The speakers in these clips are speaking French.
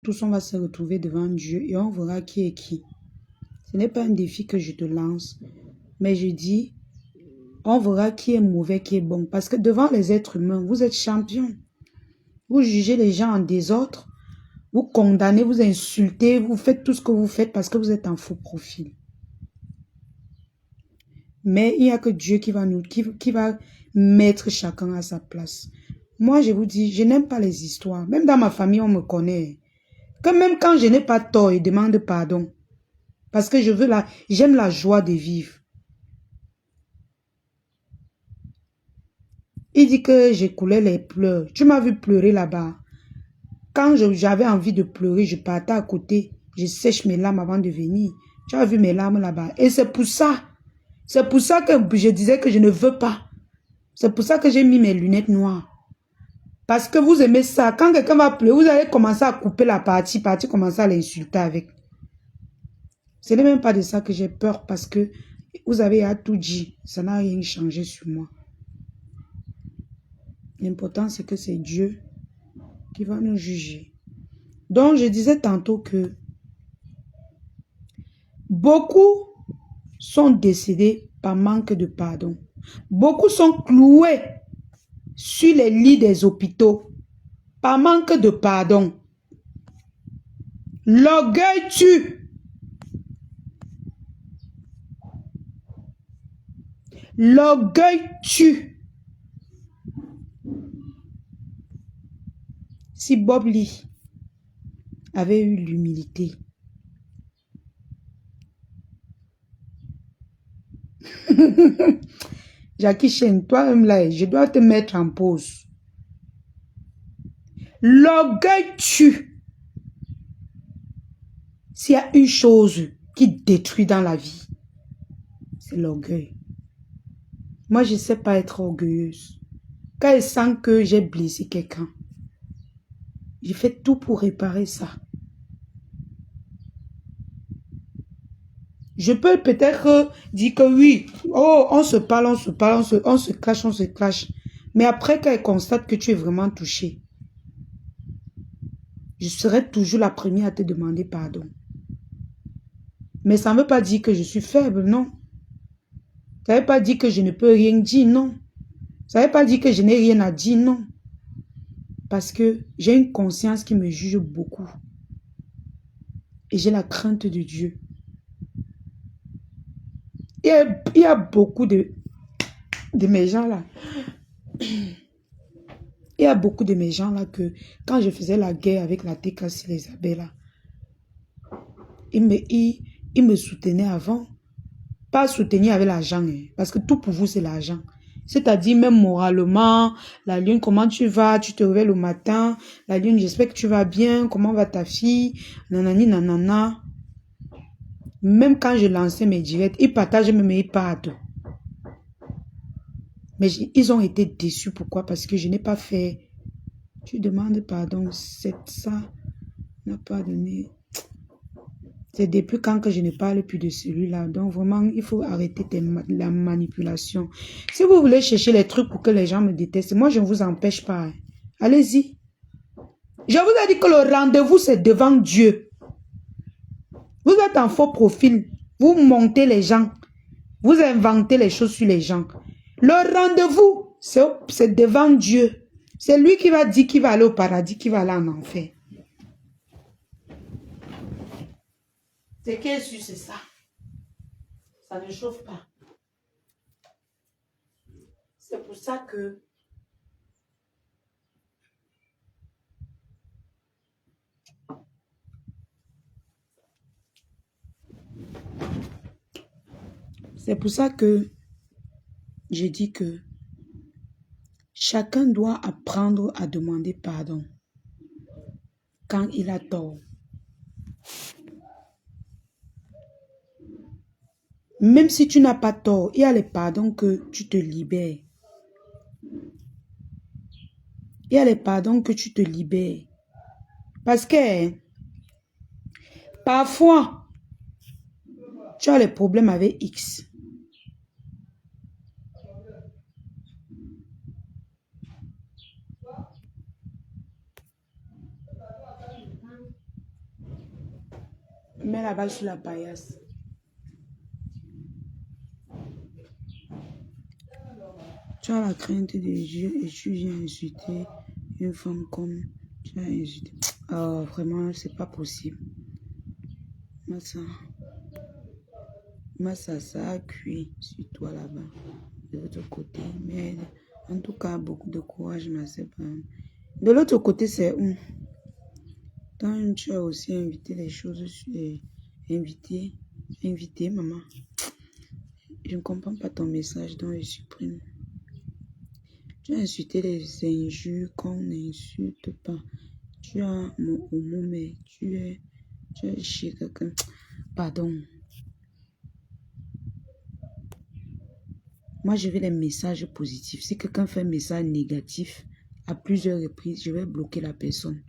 tous, on va se retrouver devant Dieu et on verra qui est qui. Ce n'est pas un défi que je te lance, mais je dis, on verra qui est mauvais, qui est bon. Parce que devant les êtres humains, vous êtes champion. Vous jugez les gens en désordre, vous condamnez, vous insultez, vous faites tout ce que vous faites parce que vous êtes en faux profil. Mais il n'y a que Dieu qui va mettre chacun à sa place. Moi, je vous dis, je n'aime pas les histoires. Même dans ma famille, on me connaît. Que même quand je n'ai pas tort, ils demandent pardon. Parce que j'aime la joie de vivre. Il dit que j'écoulais les pleurs. Tu m'as vu pleurer là-bas. Quand j'avais envie de pleurer, je partais à côté. Je sèche mes larmes avant de venir. Tu as vu mes larmes là-bas. Et c'est pour ça que je disais que je ne veux pas. C'est pour ça que j'ai mis mes lunettes noires. Parce que vous aimez ça. Quand quelqu'un va pleurer, vous allez commencer à couper la partie commencer à l'insulter avec. Ce n'est même pas de ça que j'ai peur parce que vous avez à tout dit. Ça n'a rien changé sur moi. L'important, c'est que c'est Dieu qui va nous juger. Donc, je disais tantôt que beaucoup sont décédés par manque de pardon. Beaucoup sont cloués sur les lits des hôpitaux par manque de pardon. L'orgueil tue. L'orgueil tue. Si Bob Lee avait eu l'humilité, Jackie Chan, toi-même là, je dois te mettre en pause. L'orgueil tue. S'il y a une chose qui détruit dans la vie, c'est l'orgueil. Moi, je ne sais pas être orgueilleuse. Quand je sens que j'ai blessé quelqu'un, je fais tout pour réparer ça. Je peux peut-être dire que oui, oh, on se parle, on se clash. Mais après, quand elle constate que tu es vraiment touché, je serai toujours la première à te demander pardon. Mais ça ne veut pas dire que je suis faible, non. Ça ne veut pas dire que je ne peux rien dire, non. Ça ne veut pas dire que je n'ai rien à dire, non. Parce que j'ai une conscience qui me juge beaucoup. Et j'ai la crainte de Dieu. Il y a beaucoup de mes gens là. Il y a beaucoup de mes gens là que quand je faisais la guerre avec la TKC, les abeilles là, ils me soutenaient avant. Pas soutenir avec l'argent, hein, parce que tout pour vous c'est l'argent. C'est-à-dire même moralement, la lune, comment tu vas, tu te réveilles le matin, la lune, j'espère que tu vas bien, comment va ta fille, nanani, nanana. Même quand je lançais mes directs, ils partagent même mes parts. Mais ils ont été déçus. Pourquoi? Parce que je n'ai pas fait. Tu demandes pardon, c'est ça n'a pas donné. C'est depuis quand que je ne parle plus de celui-là. Donc vraiment, il faut arrêter la manipulation. Si vous voulez chercher les trucs pour que les gens me détestent, moi je ne vous empêche pas. Hein. Allez-y. Je vous ai dit que le rendez-vous c'est devant Dieu. Vous êtes en faux profil. Vous montez les gens. Vous inventez les choses sur les gens. Le rendez-vous, c'est devant Dieu. C'est lui qui va dire qu'il va aller au paradis, qui va aller en enfer. C'est qu'est sûr, c'est ça. Ça ne chauffe pas. C'est pour ça que je dis que chacun doit apprendre à demander pardon quand il a tort. Même si tu n'as pas tort, il y a les pardons que tu te libères. Il y a les pardons que tu te libères. Parce que parfois, tu as les problèmes avec X. mets là-bas sur la paillasse. Tu as la crainte de Dieu et tu viens insulter une femme comme tu as insulté. Oh, vraiment, c'est pas possible. Moi, ça a cuit sur toi là-bas, de l'autre côté. Mais en tout cas, beaucoup de courage, ma sœur. De l'autre côté, c'est où? Quand tu as aussi invité les choses, invité, maman. Je ne comprends pas ton message, donc je supprime. Tu as insulté les injures qu'on n'insulte pas. Tu as mon homo, mais tu es chez quelqu'un. Pardon. Moi, je veux les messages positifs. Si quelqu'un fait un message négatif à plusieurs reprises, je vais bloquer la personne.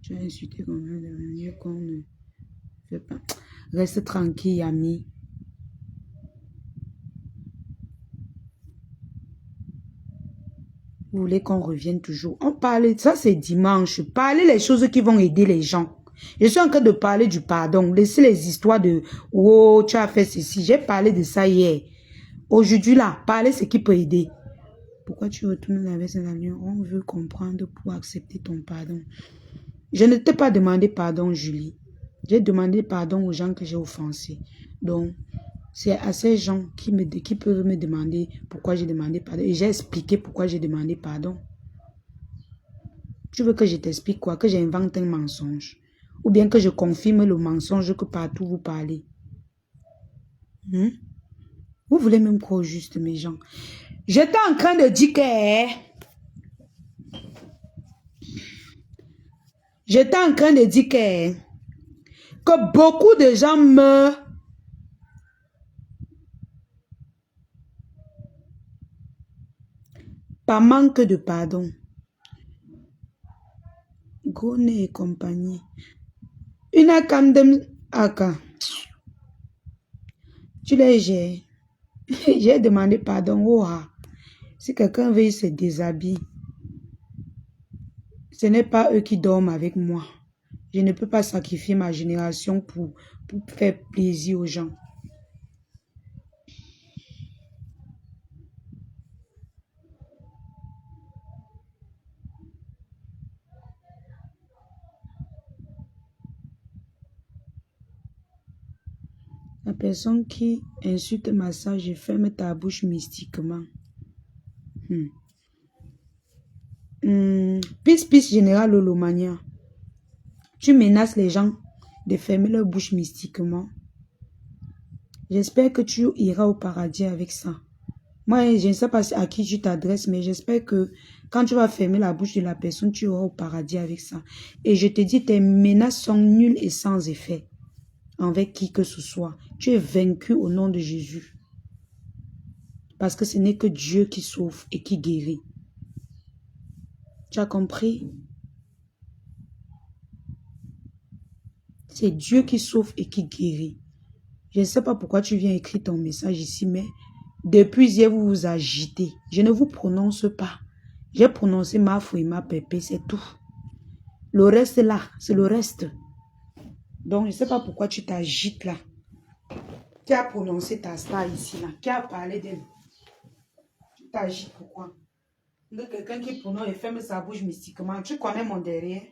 Tu as insulté comme ça de manière qu'on ne fait pas. Reste tranquille, ami. Vous voulez qu'on revienne toujours? On parle, ça c'est dimanche. Parlez les choses qui vont aider les gens. Je suis en train de parler du pardon. Laissez les histoires de « Oh, tu as fait ceci ». J'ai parlé de ça hier. Aujourd'hui là, parlez ce qui peut aider. Pourquoi tu retournes la veste dans l'avion? On veut comprendre pour accepter ton pardon. Je ne t'ai pas demandé pardon, Julie. J'ai demandé pardon aux gens que j'ai offensés. Donc, c'est à ces gens qui peuvent me demander pourquoi j'ai demandé pardon. Et j'ai expliqué pourquoi j'ai demandé pardon. Tu veux que je t'explique quoi? Que j'invente un mensonge? Ou bien que je confirme le mensonge que partout vous parlez? Vous voulez même croire juste, mes gens? J'étais en train de dire que... J'étais en train de dire que beaucoup de gens meurent par manque de pardon. Gone et compagnie. Une akandem aka. Tu l'as j'ai demandé pardon. Oh, si quelqu'un veut se déshabiller, ce n'est pas eux qui dorment avec moi. Je ne peux pas sacrifier ma génération pour faire plaisir aux gens. La personne qui insulte ma sage, ferme ta bouche mystiquement. Peace, général Olomania. Tu menaces les gens de fermer leur bouche mystiquement. J'espère que tu iras au paradis avec ça. Moi, je ne sais pas à qui tu t'adresses, mais j'espère que quand tu vas fermer la bouche de la personne, tu iras au paradis avec ça. Et je te dis, tes menaces sont nulles et sans effet envers qui que ce soit. Tu es vaincu au nom de Jésus. Parce que ce n'est que Dieu qui sauve et qui guérit. Tu as compris? C'est Dieu qui sauve et qui guérit. Je ne sais pas pourquoi tu viens écrire ton message ici, mais depuis hier, vous vous agitez. Je ne vous prononce pas. J'ai prononcé ma foi et ma pépé, c'est tout. Le reste là, c'est le reste. Donc, je ne sais pas pourquoi tu t'agites là. Qui a prononcé ta star ici là? Qui a parlé d'elle? Tu t'agites pourquoi? Quelqu'un qui prononce et ferme sa bouche mystiquement. Tu connais mon derrière?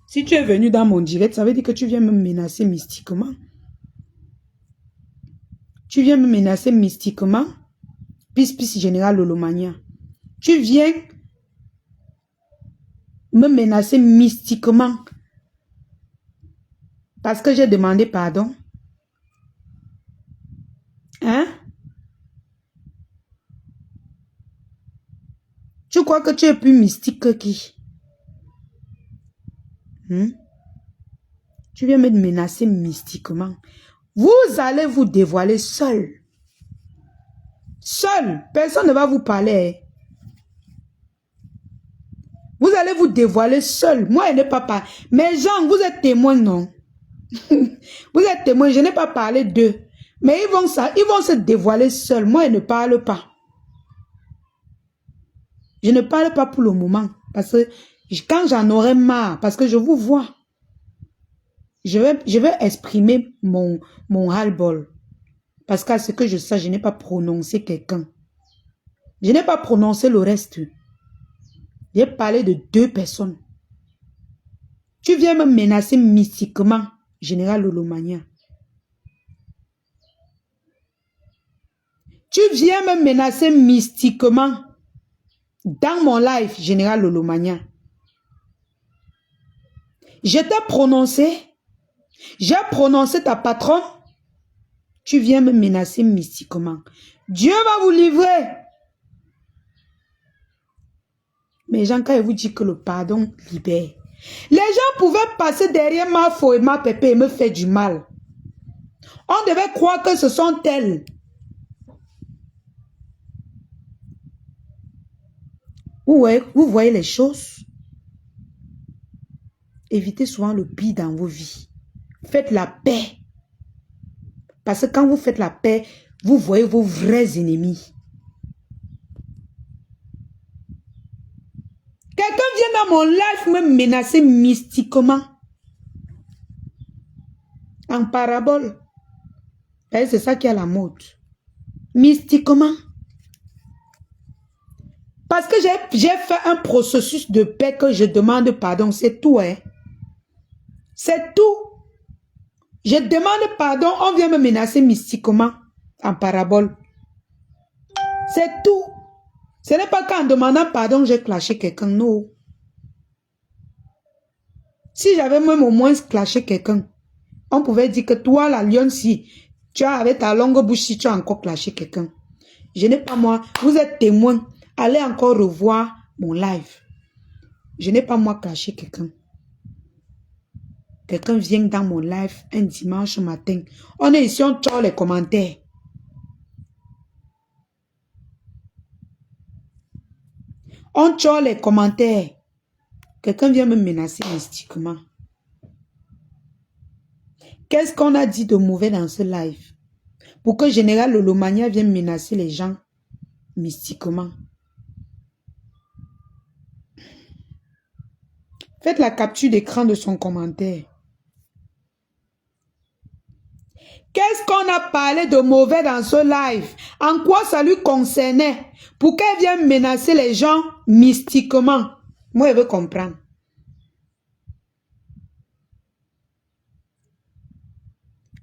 Si tu es venu dans mon direct, ça veut dire que tu viens me menacer mystiquement. Tu viens me menacer mystiquement. Peace, général Olomania. Tu viens me menacer mystiquement. Parce que j'ai demandé pardon. Hein? Tu crois que tu es plus mystique que qui? Tu viens me menacer mystiquement. Vous allez vous dévoiler seul. Seul. Personne ne va vous parler. Vous allez vous dévoiler seul. Moi, je n'ai pas parlé. Mais Jean, vous êtes témoin, non? Vous êtes témoin, je n'ai pas parlé d'eux. Mais ils vont se dévoiler seuls. Moi, je ne parle pas. Je ne parle pas pour le moment. Parce que quand j'en aurai marre, parce que je vous vois, je vais exprimer mon ras-le-bol. Parce qu'à ce que je sais, je n'ai pas prononcé quelqu'un. Je n'ai pas prononcé le reste. J'ai parlé de 2 personnes. Tu viens me menacer mystiquement, Général Lolomania. Tu viens me menacer mystiquement dans mon live, Général Lolomania. Je t'ai prononcé, j'ai prononcé ta patronne. Tu viens me menacer mystiquement. Dieu va vous livrer. Mais gens, quand ils vous disent que le pardon libère, les gens pouvaient passer derrière ma faux et ma pépé et me faire du mal. On devait croire que ce sont elles. Vous voyez les choses. Évitez souvent le pire dans vos vies. Faites la paix. Parce que quand vous faites la paix, vous voyez vos vrais ennemis. Quelqu'un vient dans mon live me menacer mystiquement. En parabole. C'est ça qui est à la mode. Mystiquement. Parce que j'ai fait un processus de paix que je demande pardon. C'est tout, hein. C'est tout. Je demande pardon, on vient me menacer mystiquement en parabole. C'est tout. Ce n'est pas qu'en demandant pardon, j'ai clashé quelqu'un, non. Si j'avais même au moins clashé quelqu'un, on pouvait dire que toi, la lionne, si tu as avec ta longue bouche, si tu as encore clashé quelqu'un. Je n'ai pas moi, vous êtes témoin. Allez encore revoir mon live. Je n'ai pas moi clashé quelqu'un. Quelqu'un vient dans mon live un dimanche matin. On est ici, on tord les commentaires. On tord les commentaires. Quelqu'un vient me menacer mystiquement. Qu'est-ce qu'on a dit de mauvais dans ce live? Pour que Général Lolomania vienne menacer les gens mystiquement. Faites la capture d'écran de son commentaire. Qu'est-ce qu'on a parlé de mauvais dans ce live? En quoi ça lui concernait? Pour qu'elle vienne menacer les gens mystiquement? Moi, je veux comprendre.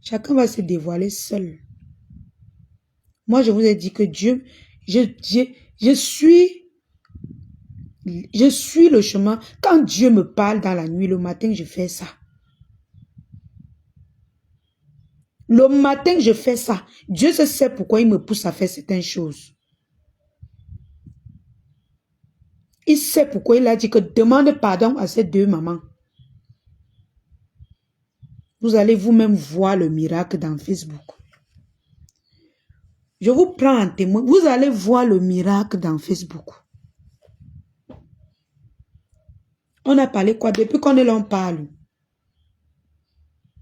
Chacun va se dévoiler seul. Moi, je vous ai dit que Dieu, je suis le chemin. Quand Dieu me parle dans la nuit, le matin, je fais ça. Le matin, je fais ça. Dieu sait pourquoi il me pousse à faire certaines choses. Il sait pourquoi il a dit que demande pardon à ces 2 mamans. Vous allez vous-même voir le miracle dans Facebook. Je vous prends en témoin. Vous allez voir le miracle dans Facebook. On a parlé quoi? Depuis qu'on est là, on parle.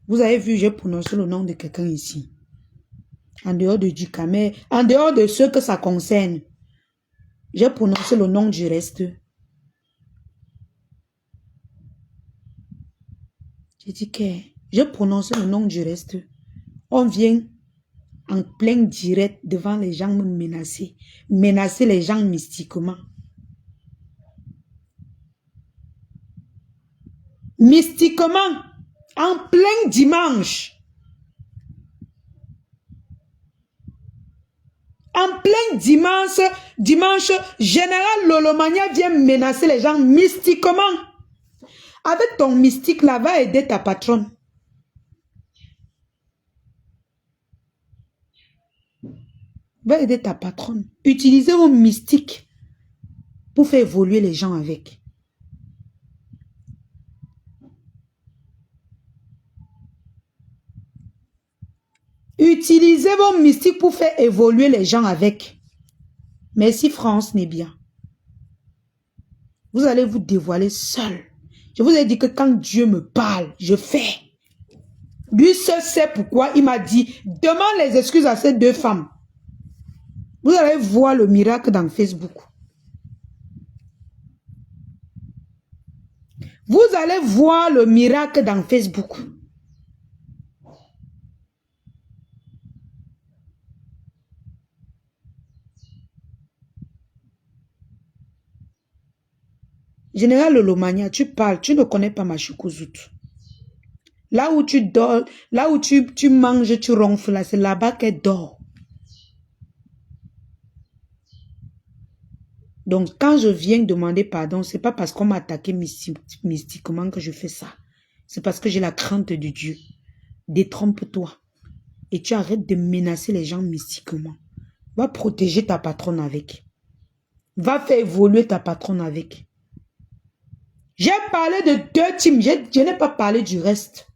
Vous avez vu, j'ai prononcé le nom de quelqu'un ici. En dehors de Duka, mais en dehors de ceux que ça concerne. J'ai prononcé le nom du reste. J'ai dit que j'ai prononcé le nom du reste. On vient en plein direct devant les gens me menacer. Menacer les gens mystiquement. Mystiquement. En plein dimanche. En plein dimanche, Général Lolomania vient menacer les gens mystiquement. Avec ton mystique là, va aider ta patronne. Va aider ta patronne. Utilisez vos mystiques pour faire évoluer les gens avec. Utilisez vos mystiques pour faire évoluer les gens avec. Merci France Nebia. Vous allez vous dévoiler seul. Je vous ai dit que quand Dieu me parle, je fais. Lui seul sait pourquoi il m'a dit, demande les excuses à ces 2 femmes. Vous allez voir le miracle dans Facebook. Vous allez voir le miracle dans Facebook. Général Lolomania, tu parles, tu ne connais pas ma Machukuzout. Là où tu dors, là où tu manges, tu ronfles, là, c'est là-bas qu'elle dort. Donc, quand je viens demander pardon, c'est pas parce qu'on m'a attaqué mystiquement que je fais ça. C'est parce que j'ai la crainte de Dieu. Détrompe-toi. Et tu arrêtes de menacer les gens mystiquement. Va protéger ta patronne avec. Va faire évoluer ta patronne avec. J'ai parlé de 2 teams. Je n'ai pas parlé du reste.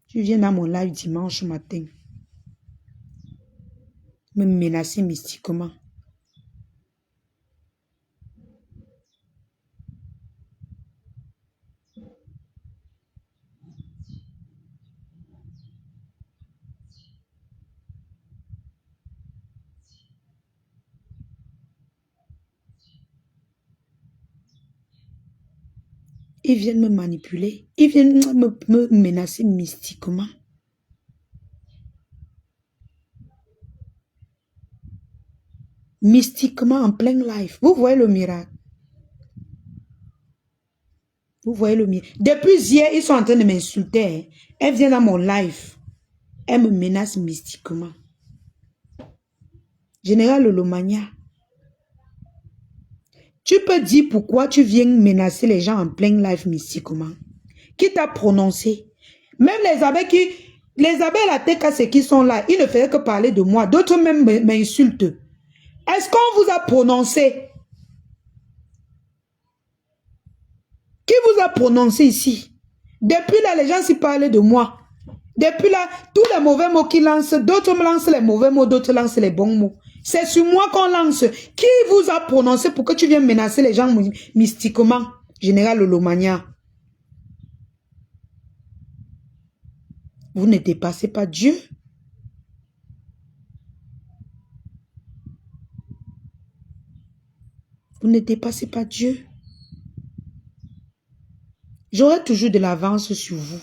Tu viens dans mon live dimanche matin. Me menacer mystiquement. Ils viennent me manipuler. Ils viennent me menacer mystiquement. Mystiquement en plein live. Vous voyez le miracle. Vous voyez le miracle. Depuis hier, ils sont en train de m'insulter. Hein. Elle vient dans mon live. Elle me menace mystiquement. Général Lolomania. Tu peux dire pourquoi tu viens menacer les gens en plein live mystiquement. Qui t'a prononcé? Même les abeilles à la tête cassée qui sont là, ils ne faisaient que parler de moi. D'autres même m'insultent. Est-ce qu'on vous a prononcé? Qui vous a prononcé ici? Depuis là, les gens s'y parlaient de moi. Depuis là, tous les mauvais mots qu'ils lancent, d'autres me lancent les mauvais mots, d'autres lancent les bons mots. C'est sur moi qu'on lance. Qui vous a prononcé pour que tu viennes menacer les gens mystiquement? Général Lolomania. Vous ne dépassez pas Dieu. Vous ne dépassez pas Dieu. J'aurai toujours de l'avance sur vous.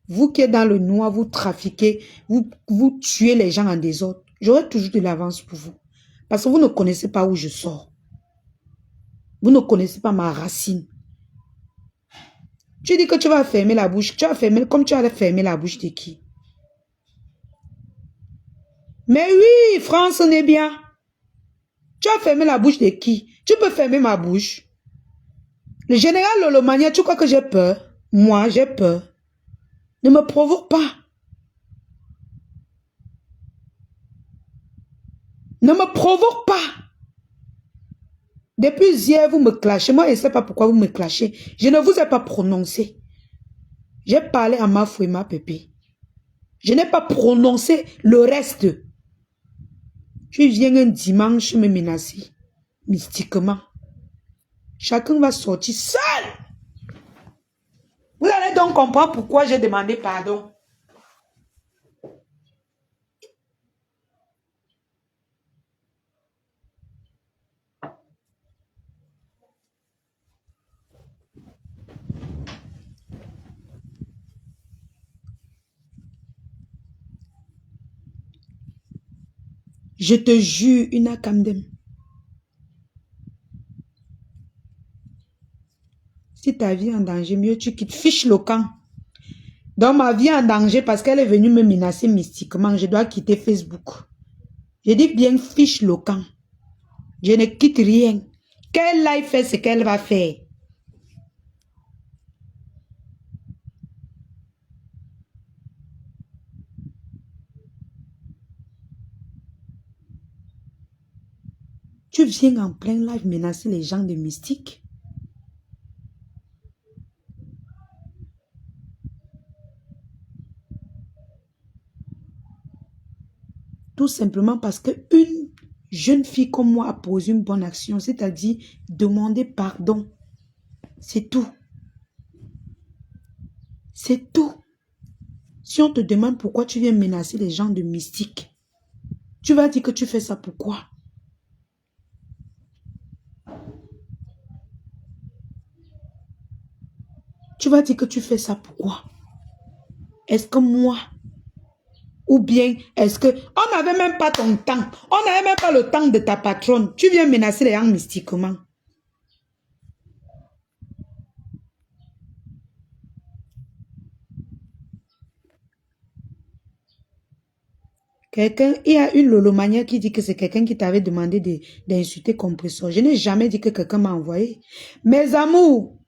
Vous qui êtes dans le noir, vous trafiquez, vous tuez les gens en désordre. J'aurai toujours de l'avance pour vous. Parce que vous ne connaissez pas où je sors. Vous ne connaissez pas ma racine. Tu dis que tu vas fermer la bouche. Tu vas fermer, comme tu allais fermer la bouche de qui? Mais oui, France n'est bien. Tu as fermé la bouche de qui? Tu peux fermer ma bouche. Le général Lolomania, tu crois que j'ai peur? Moi, j'ai peur. Ne me provoque pas. Ne me provoque pas. Depuis hier, vous me clashez. Moi, je ne sais pas pourquoi vous me clashez. Je ne vous ai pas prononcé. J'ai parlé à ma fouille, ma pépé. Je n'ai pas prononcé le reste. Tu viens un dimanche me menacer. Mystiquement. Chacun va sortir seul. Vous allez donc comprendre pourquoi j'ai demandé pardon. Je te jure, une akamdem. Si ta vie est en danger, mieux tu quittes. Fiche le camp. Donc ma vie est en danger parce qu'elle est venue me menacer mystiquement. Je dois quitter Facebook. Je dis bien fiche le camp. Je ne quitte rien. Qu'elle aille faire ce qu'elle va faire. Tu viens en plein live menacer les gens de mystique. Tout simplement parce qu'une jeune fille comme moi a posé une bonne action, c'est-à-dire demander pardon. C'est tout. C'est tout. Si on te demande pourquoi tu viens menacer les gens de mystique, tu vas dire que tu fais ça pourquoi? Tu vas dire que tu fais ça pourquoi? Est-ce que moi? Ou bien, est-ce que... On n'avait même pas ton temps. On n'avait même pas le temps de ta patronne. Tu viens menacer les gens mystiquement. Quelqu'un, il y a une lolomania qui dit que c'est quelqu'un qui t'avait demandé d'insulter compresseur. Je n'ai jamais dit que quelqu'un m'a envoyé. Mes amours,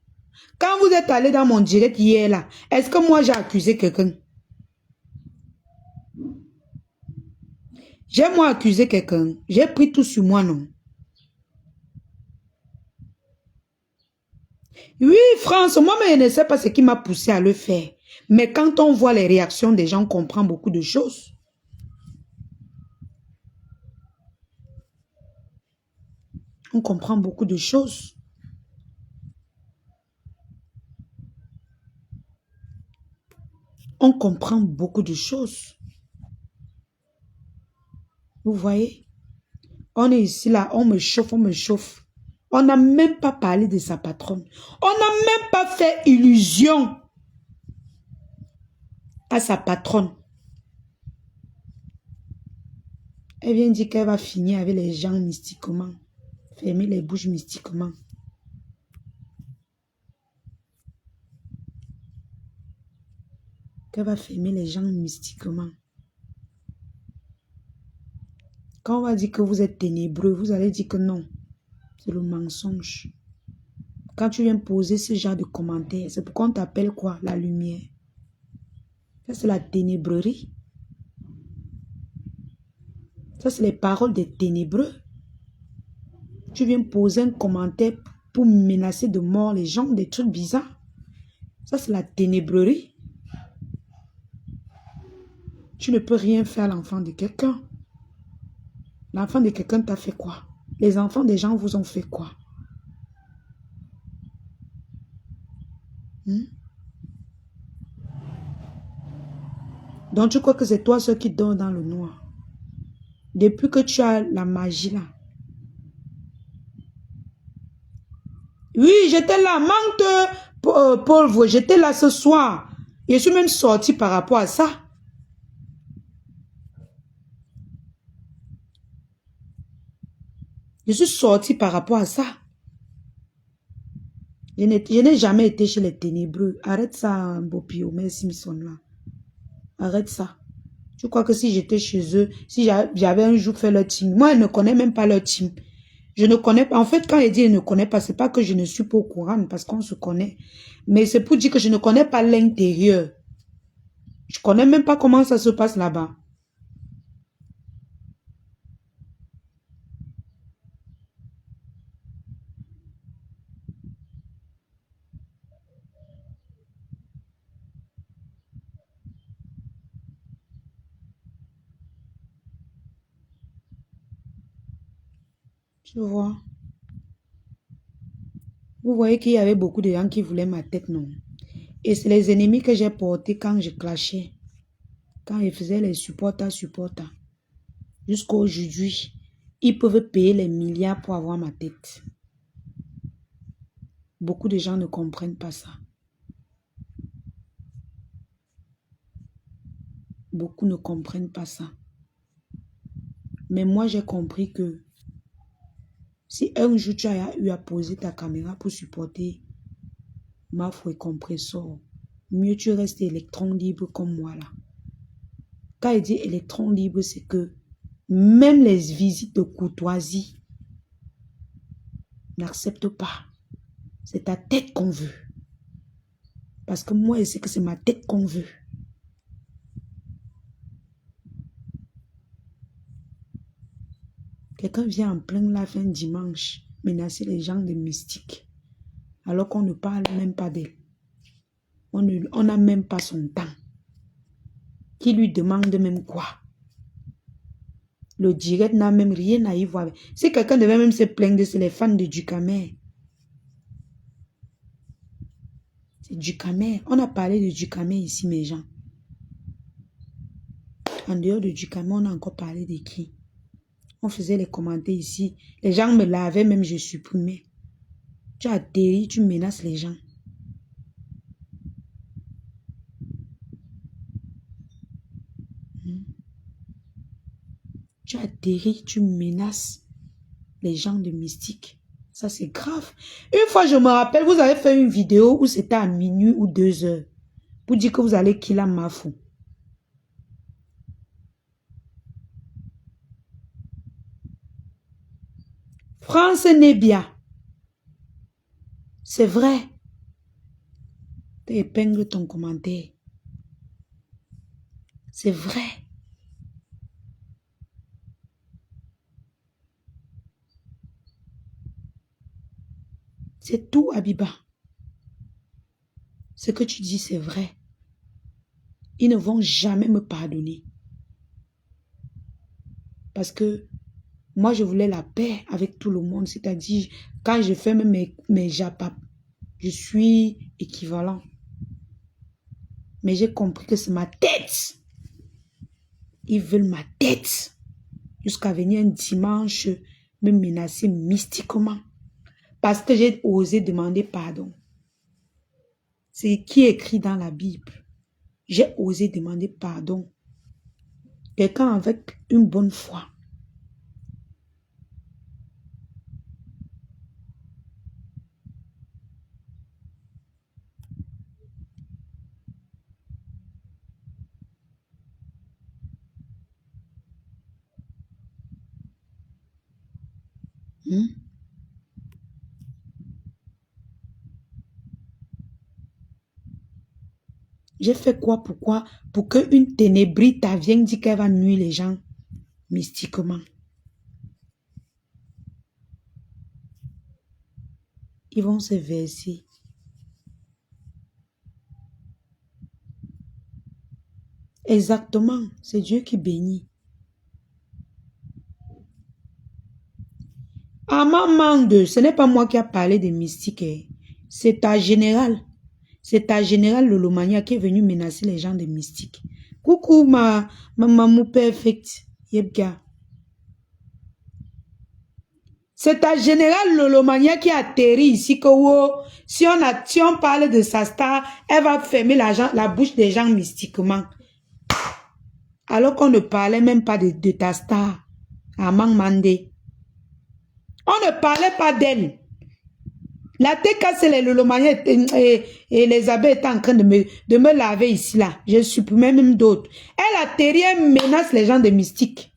quand vous êtes allé dans mon direct hier là, est-ce que moi j'ai accusé quelqu'un? J'ai moi accusé quelqu'un. J'ai pris tout sur moi, non? Oui, France, moi-même, je ne sais pas ce qui m'a poussé à le faire. Mais quand on voit les réactions des gens, on comprend beaucoup de choses. On comprend beaucoup de choses. On comprend beaucoup de choses. Vous voyez? On est ici, là, on me chauffe, on me chauffe. On n'a même pas parlé de sa patronne. On n'a même pas fait illusion à sa patronne. Elle vient dire qu'elle va finir avec les gens mystiquement. Fermer les bouches mystiquement. Qu'elle va fermer les gens mystiquement. Quand on va dire que vous êtes ténébreux, vous allez dire que non. C'est le mensonge. Quand tu viens poser ce genre de commentaires, c'est pourquoi on t'appelle quoi? La lumière. Ça, c'est la ténébrerie. Ça, c'est les paroles des ténébreux. Tu viens poser un commentaire pour menacer de mort les gens, des trucs bizarres. Ça, c'est la ténébrerie. Tu ne peux rien faire à l'enfant de quelqu'un. L'enfant de quelqu'un t'a fait quoi? Les enfants des gens vous ont fait quoi? Donc, tu crois que c'est toi seul qui dort dans le noir? Depuis que tu as la magie là. Oui, j'étais là, manque pauvre, j'étais là ce soir. Je suis même sorti par rapport à ça. Je suis sorti par rapport à ça. Je n'ai jamais été chez les ténébreux. Arrête ça, Bopio, mais Simpson là. Arrête ça. Tu crois que si j'étais chez eux, si j'avais un jour fait leur team, moi, je ne connais même pas leur team. Je ne connais pas. En fait, quand il dit je ne connais pas, c'est pas que je ne suis pas au courant parce qu'on se connaît. Mais c'est pour dire que je ne connais pas l'intérieur. Je connais même pas comment ça se passe là-bas. Tu vois. Vous voyez qu'il y avait beaucoup de gens qui voulaient ma tête, non? Et c'est les ennemis que j'ai portés quand je clashais. Quand ils faisaient les supporters. Jusqu'à aujourd'hui, ils peuvent payer les milliards pour avoir ma tête. Beaucoup de gens ne comprennent pas ça. Beaucoup ne comprennent pas ça. Mais moi, j'ai compris que si un jour tu as eu à poser ta caméra pour supporter ma foi compresseur, mieux tu restes électron libre comme moi là. Quand il dit électron libre, c'est que même les visites de courtoisie n'acceptent pas. C'est ta tête qu'on veut. Parce que moi, je sais que c'est ma tête qu'on veut. Quelqu'un vient en plein la fin dimanche menacer les gens de mystique. Alors qu'on ne parle même pas d'elle. On n'a même pas son temps. Qui lui demande même quoi? Le direct n'a même rien à y voir. Si quelqu'un devait même se plaindre, c'est les fans de Ducamer. C'est Ducamer. On a parlé de Ducamer ici, mes gens. En dehors de Ducamer, on a encore parlé de qui? On faisait les commentaires ici. Les gens me lavaient, même je supprimais. Tu atterris, tu menaces les gens. Tu atterris, tu menaces les gens de mystique. Ça, c'est grave. Une fois, je me rappelle, vous avez fait une vidéo où c'était à minuit ou 2 heures. Pour dire que vous allez killer Mafou. France Nebia. C'est vrai. Tu épingles ton commentaire. C'est vrai. C'est tout, Abiba. Ce que tu dis, c'est vrai. Ils ne vont jamais me pardonner. Parce que moi, je voulais la paix avec tout le monde. C'est-à-dire, quand je fais même mes japap, je suis équivalent. Mais j'ai compris que c'est ma tête. Ils veulent ma tête. Jusqu'à venir un dimanche me menacer mystiquement. Parce que j'ai osé demander pardon. C'est qui écrit dans la Bible. J'ai osé demander pardon. Quelqu'un avec une bonne foi. J'ai fait quoi? Pourquoi? Pour qu'une ténébrite vienne dire qu'elle va nuire les gens mystiquement. Ils vont se verser. Exactement. C'est Dieu qui bénit. Amamande, ce n'est pas moi qui a parlé des mystiques. C'est ta générale. C'est ta générale Lolomania qui est venue menacer les gens de mystiques. Coucou ma mamou perfect. Yebga. C'est ta générale Lolomania qui atterrit ici que si on parle de sa star, elle va fermer la bouche des gens mystiquement. Alors qu'on ne parlait même pas de ta star. Amang Mandé. On ne parlait pas d'elle. La tête cassée, les Lolomania et les abeilles étaient en train de me laver ici, là. Je supprimais même d'autres. Elle atterrit, elle menace les gens de mystique.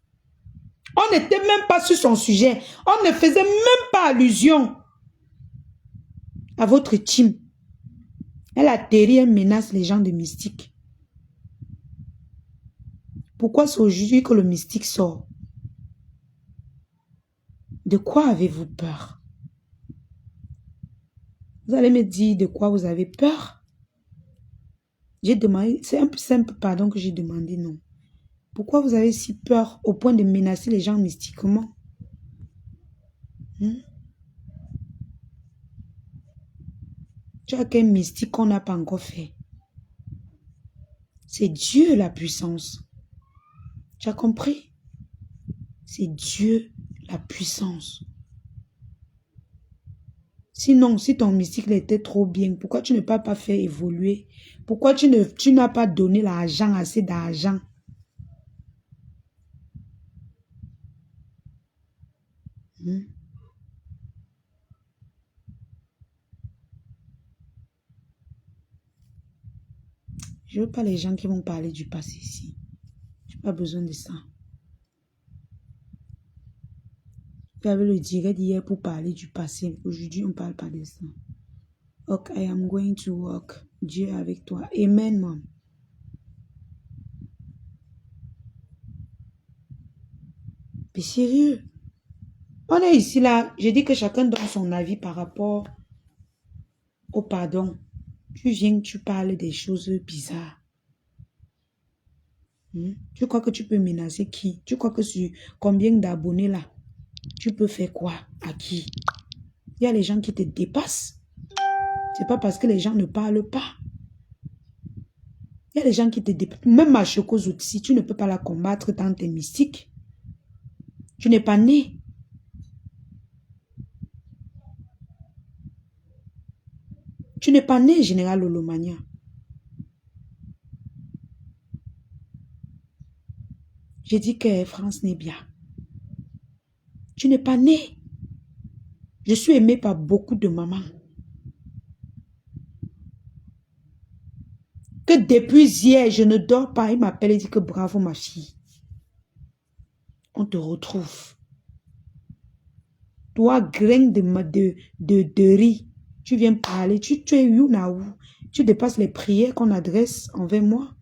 On n'était même pas sur son sujet. On ne faisait même pas allusion à votre team. Elle atterrit, elle menace les gens de mystique. Pourquoi c'est aujourd'hui que le mystique sort? De quoi avez-vous peur? Vous allez me dire de quoi vous avez peur? J'ai demandé, c'est un peu simple pardon que j'ai demandé, non. Pourquoi vous avez si peur au point de menacer les gens mystiquement? Tu as quel mystique qu'on n'a pas encore fait? C'est Dieu la puissance. Tu as compris? C'est Dieu la puissance. Sinon, si ton mystique était trop bien, pourquoi tu ne peux pas faire évoluer? Pourquoi tu n'as pas donné l'argent, assez d'argent? Je ne veux pas les gens qui vont parler du passé ici. Je n'ai pas besoin de ça. J'avais le direct d'hier pour parler du passé. Aujourd'hui, on ne parle pas de ça. Ok, I am going to work. Dieu est avec toi. Amen, maman. Mais sérieux. On est ici, là. Je dis que chacun donne son avis par rapport au pardon. Tu viens, tu parles des choses bizarres. Tu crois que tu peux menacer qui? Tu crois que sur combien d'abonnés là? Tu peux faire quoi? À qui? Il y a les gens qui te dépassent. C'est pas parce que les gens ne parlent pas. Il y a les gens qui te dépassent. Même ma Chocozout, si tu ne peux pas la combattre dans tes mystiques, tu n'es pas né. Tu n'es pas né, Général Lolomania. J'ai dit que France n'est bien. Tu n'es pas né. Je suis aimée par beaucoup de mamans. Que depuis hier, je ne dors pas. Il m'appelle et dit que bravo ma fille. On te retrouve. Toi, graine de riz, tu viens parler. Tu es où? Tu dépasses les prières qu'on adresse envers moi.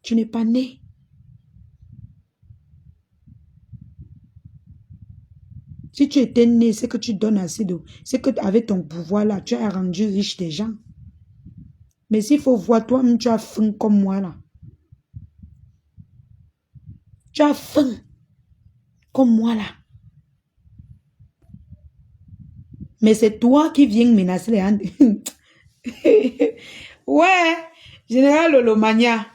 Tu n'es pas né. Si tu étais né, c'est que tu donnes assez de... C'est que avec ton pouvoir là, tu as rendu riche des gens. Mais s'il faut voir, toi-même, tu as faim comme moi là. Tu as faim comme moi là. Mais c'est toi qui viens menacer les handes. Ouais, Général Lolomania,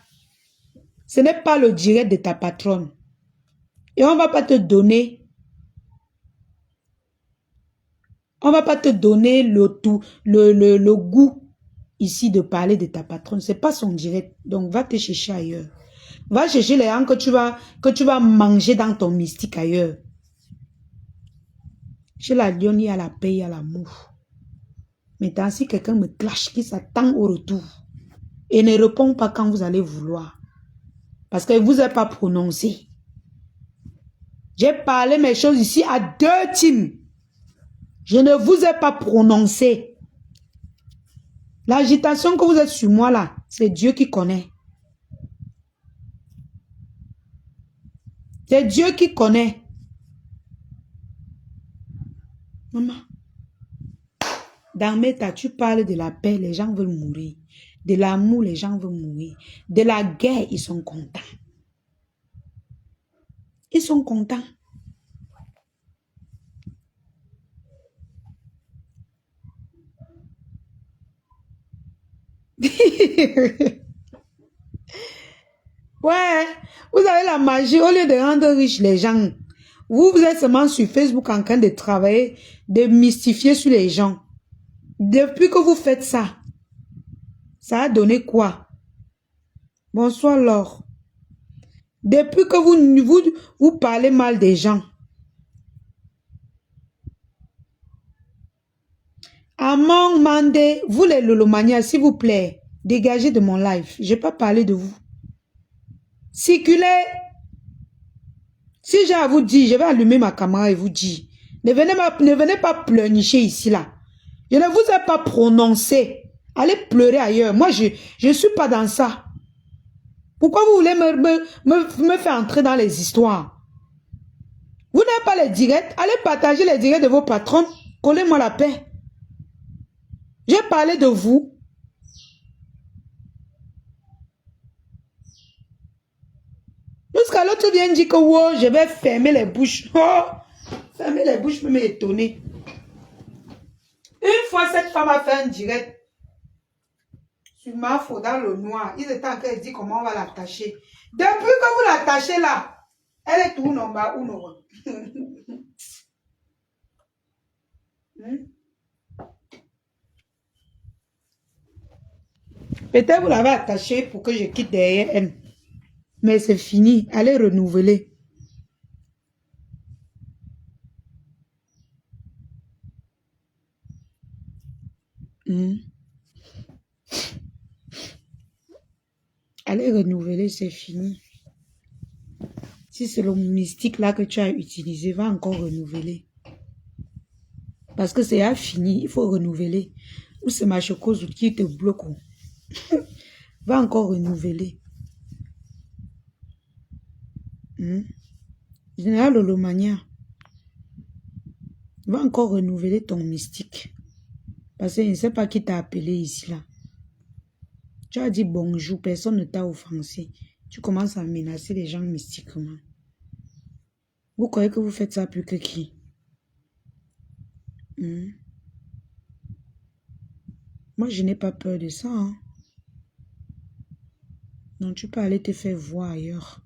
ce n'est pas le direct de ta patronne. Et on ne va pas te donner... On ne va pas te donner le goût ici de parler de ta patronne. Ce n'est pas son direct. Donc, va te chercher ailleurs. Va chercher les gens que tu vas manger dans ton mystique ailleurs. Chez la lionne, il y a la paix, il y a l'amour. Maintenant, si quelqu'un me clash, qui s'attend au retour et ne répond pas quand vous allez vouloir, parce que vous n'avez pas prononcé. J'ai parlé mes choses ici à 2 teams. Je ne vous ai pas prononcé. L'agitation que vous êtes sur moi là, c'est Dieu qui connaît. C'est Dieu qui connaît. Maman, dans mes tas, tu parles de la paix, les gens veulent mourir. De l'amour, les gens veulent mourir. De la guerre, ils sont contents. Ils sont contents. Ouais, vous avez la magie, au lieu de rendre riches les gens, vous êtes seulement sur Facebook en train de travailler, de mystifier sur les gens. Depuis que vous faites ça, ça a donné quoi? Bonsoir Laure. Depuis que vous parlez mal des gens. Amon Mandé, vous les Lolomania, s'il vous plaît, dégagez de mon live. Je n'ai pas parlé de vous. Circulez. Si j'ai à vous dire, je vais allumer ma caméra et vous dire. Ne venez pas pleurnicher ici, là. Je ne vous ai pas prononcé. Allez pleurer ailleurs. Moi, je ne suis pas dans ça. Pourquoi vous voulez me faire entrer dans les histoires? Vous n'avez pas les directs. Allez partager les directs de vos patrons. Collez-moi la paix. J'ai parlé de vous. Jusqu'à l'autre vient dire que wow, je vais fermer les bouches. Oh, fermer les bouches peut m'étonner. Une fois, cette femme a fait un direct sur ma faute dans le noir. Ils étaient en train de dire comment on va l'attacher. Depuis que vous l'attachez là, elle est tout en bas ou non. Peut-être vous l'avez attachée pour que je quitte derrière elle. Mais c'est fini. Allez renouveler. Allez renouveler, c'est fini. Si c'est le mystique là que tu as utilisé, va encore renouveler. Parce que c'est fini, il faut renouveler. Ou c'est ma chocose qui te bloque. Va encore renouveler. Général Lolomania, va encore renouveler ton mystique. Parce que je ne sais pas qui t'a appelé ici là. Tu as dit bonjour, personne ne t'a offensé. Tu commences à menacer les gens mystiquement. Vous croyez que vous faites ça plus que qui? Moi, je n'ai pas peur de ça. Hein? Non, tu peux aller te faire voir ailleurs.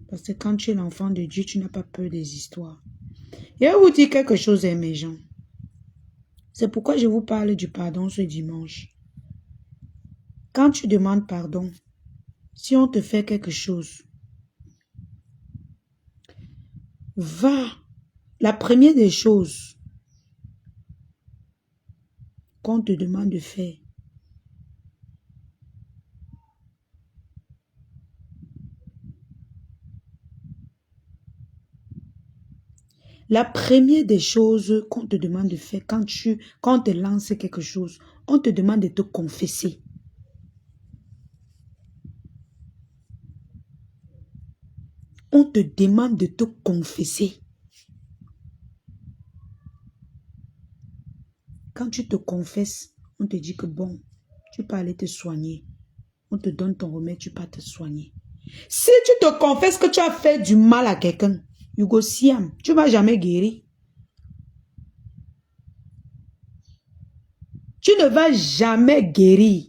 Parce que quand tu es l'enfant de Dieu, tu n'as pas peur des histoires. Je vais vous dire quelque chose, mes gens. C'est pourquoi je vous parle du pardon ce dimanche. Quand tu demandes pardon, si on te fait quelque chose, Va. La première des choses qu'on te demande de faire, la première des choses qu'on te demande de faire quand on te lance quelque chose, on te demande de te confesser. On te demande de te confesser. Quand tu te confesses, on te dit que bon, tu peux aller te soigner. On te donne ton remède, tu peux te soigner. Si tu te confesses que tu as fait du mal à quelqu'un, Hugo Siam, tu ne vas jamais guérir. Tu ne vas jamais guérir.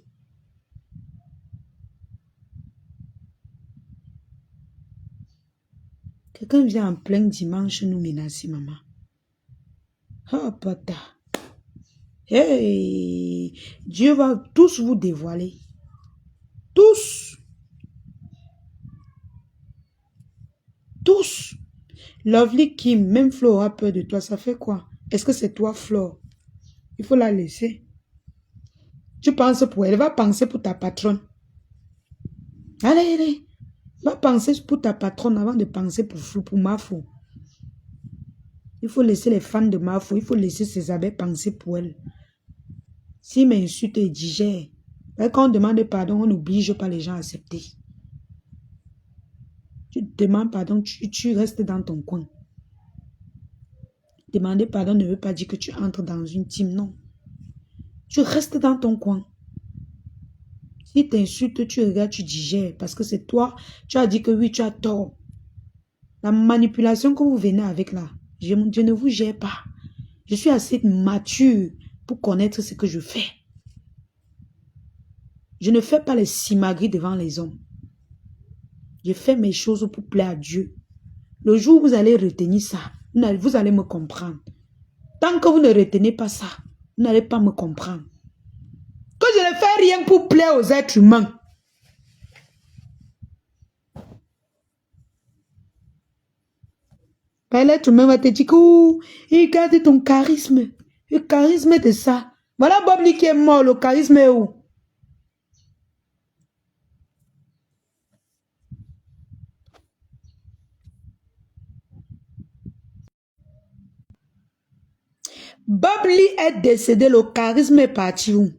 Quelqu'un vient en plein dimanche nous menacer, maman. Oh, pata. Hey, Dieu va tous vous dévoiler. Tous. Tous. Lovely Kim, même Flo aura peur de toi. Ça fait quoi? Est-ce que c'est toi, Flo? Il faut la laisser. Tu penses pour elle. Elle va penser pour ta patronne. Allez, allez. Va penser pour ta patronne avant de penser pour Mafo. Il faut laisser les fans de Mafo. Il faut laisser ses abeilles penser pour elle. S'il m'insulte et digère. Quand on demande pardon, on n'oblige pas les gens à accepter. Tu demandes pardon, tu restes dans ton coin. Demander pardon ne veut pas dire que tu entres dans une team, non. Tu restes dans ton coin. Si tu insultes, tu regardes, tu digères. Parce que c'est toi, tu as dit que oui, tu as tort. La manipulation que vous venez avec là, je ne vous gère pas. Je suis assez mature pour connaître ce que je fais. Je ne fais pas les simagrées devant les hommes. Je fais mes choses pour plaire à Dieu. Le jour où vous allez retenir ça, vous allez me comprendre. Tant que vous ne retenez pas ça, vous n'allez pas me comprendre. Que je ne fais rien pour plaire aux êtres humains. L'être humain va te dire que regarde ton charisme. Le charisme de ça. Voilà Bob Lee qui est mort, le charisme est où? Bob Lee est décédé, le charisme est parti où?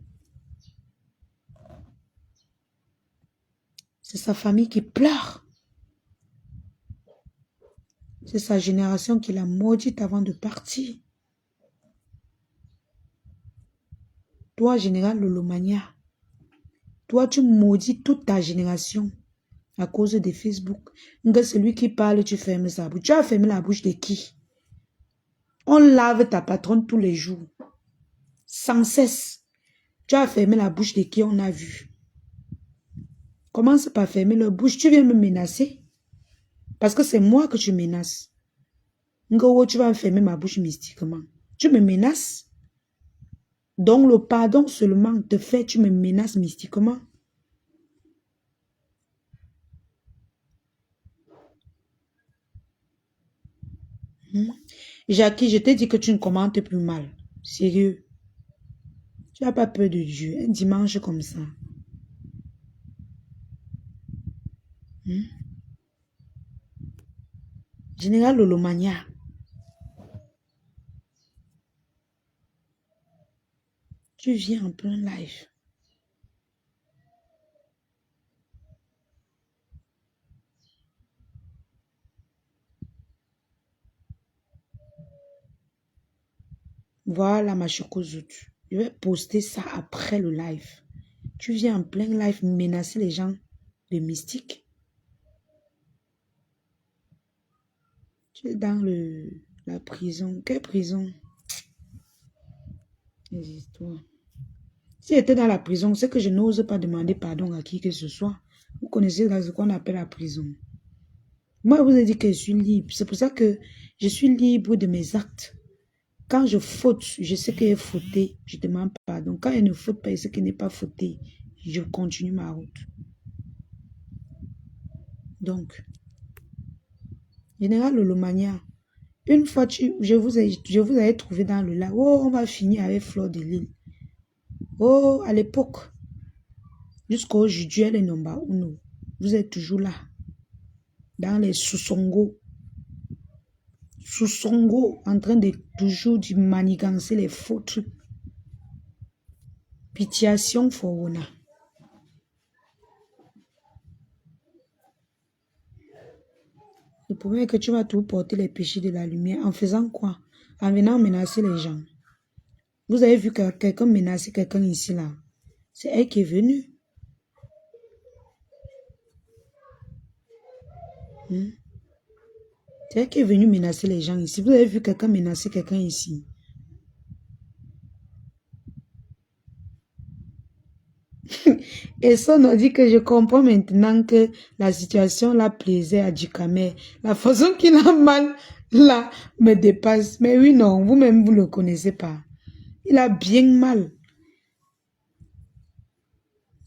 C'est sa famille qui pleure. C'est sa génération qui l'a maudite avant de partir. Toi, général Lolomania, toi, tu maudis toute ta génération à cause de Facebook. Celui qui parle, tu fermes sa bouche. Tu as fermé la bouche de qui? On lave ta patronne tous les jours. Sans cesse. Tu as fermé la bouche de qui on a vu. Commence par fermer la bouche. Tu viens me menacer. Parce que c'est moi que tu menaces. Ngo, tu vas fermer ma bouche mystiquement. Tu me menaces. Donc le pardon seulement te fait, tu me menaces mystiquement. Jackie, je t'ai dit que tu ne commentes plus mal. Sérieux. Tu n'as pas peur de Dieu. Un dimanche comme ça. Général Lolomania. Tu viens en plein live. Voilà ma chocozoute. Je vais poster ça après le live. Tu viens en plein live menacer les gens de mystique. Tu es dans la prison. Quelle prison? Les histoires. Si j'étais dans la prison, c'est que je n'ose pas demander pardon à qui que ce soit. Vous connaissez ce qu'on appelle la prison. Moi, je vous ai dit que je suis libre. C'est pour ça que je suis libre de mes actes. Quand je faute, je sais qu'il est fauté, je demande pardon. Quand il ne faute pas, je sais qu'il n'est pas fauté, je continue ma route. Donc, Général Lolomania, Une fois, je vous avais trouvé dans le lac. Oh, on va finir avec Fleur de Lille. Oh, à l'époque, jusqu'à aujourd'hui, elle est number uno. Vous êtes toujours là. Dans les sous-songos. Sous-songos, en train de toujours de manigancer les faux trucs. Pitiation Fowona. Le problème est que tu vas tout porter les péchés de la lumière. En faisant quoi? En venant menacer les gens. Vous avez vu que quelqu'un menacer quelqu'un ici, là. C'est elle qui est venue. C'est elle qui est venue menacer les gens ici. Vous avez vu quelqu'un menacer quelqu'un ici. Et ça, on a dit que je comprends maintenant que la situation la plaisait à Djikame. La façon qu'il a mal, là, me dépasse. Mais oui, non, vous-même, vous ne le connaissez pas. Il a bien mal.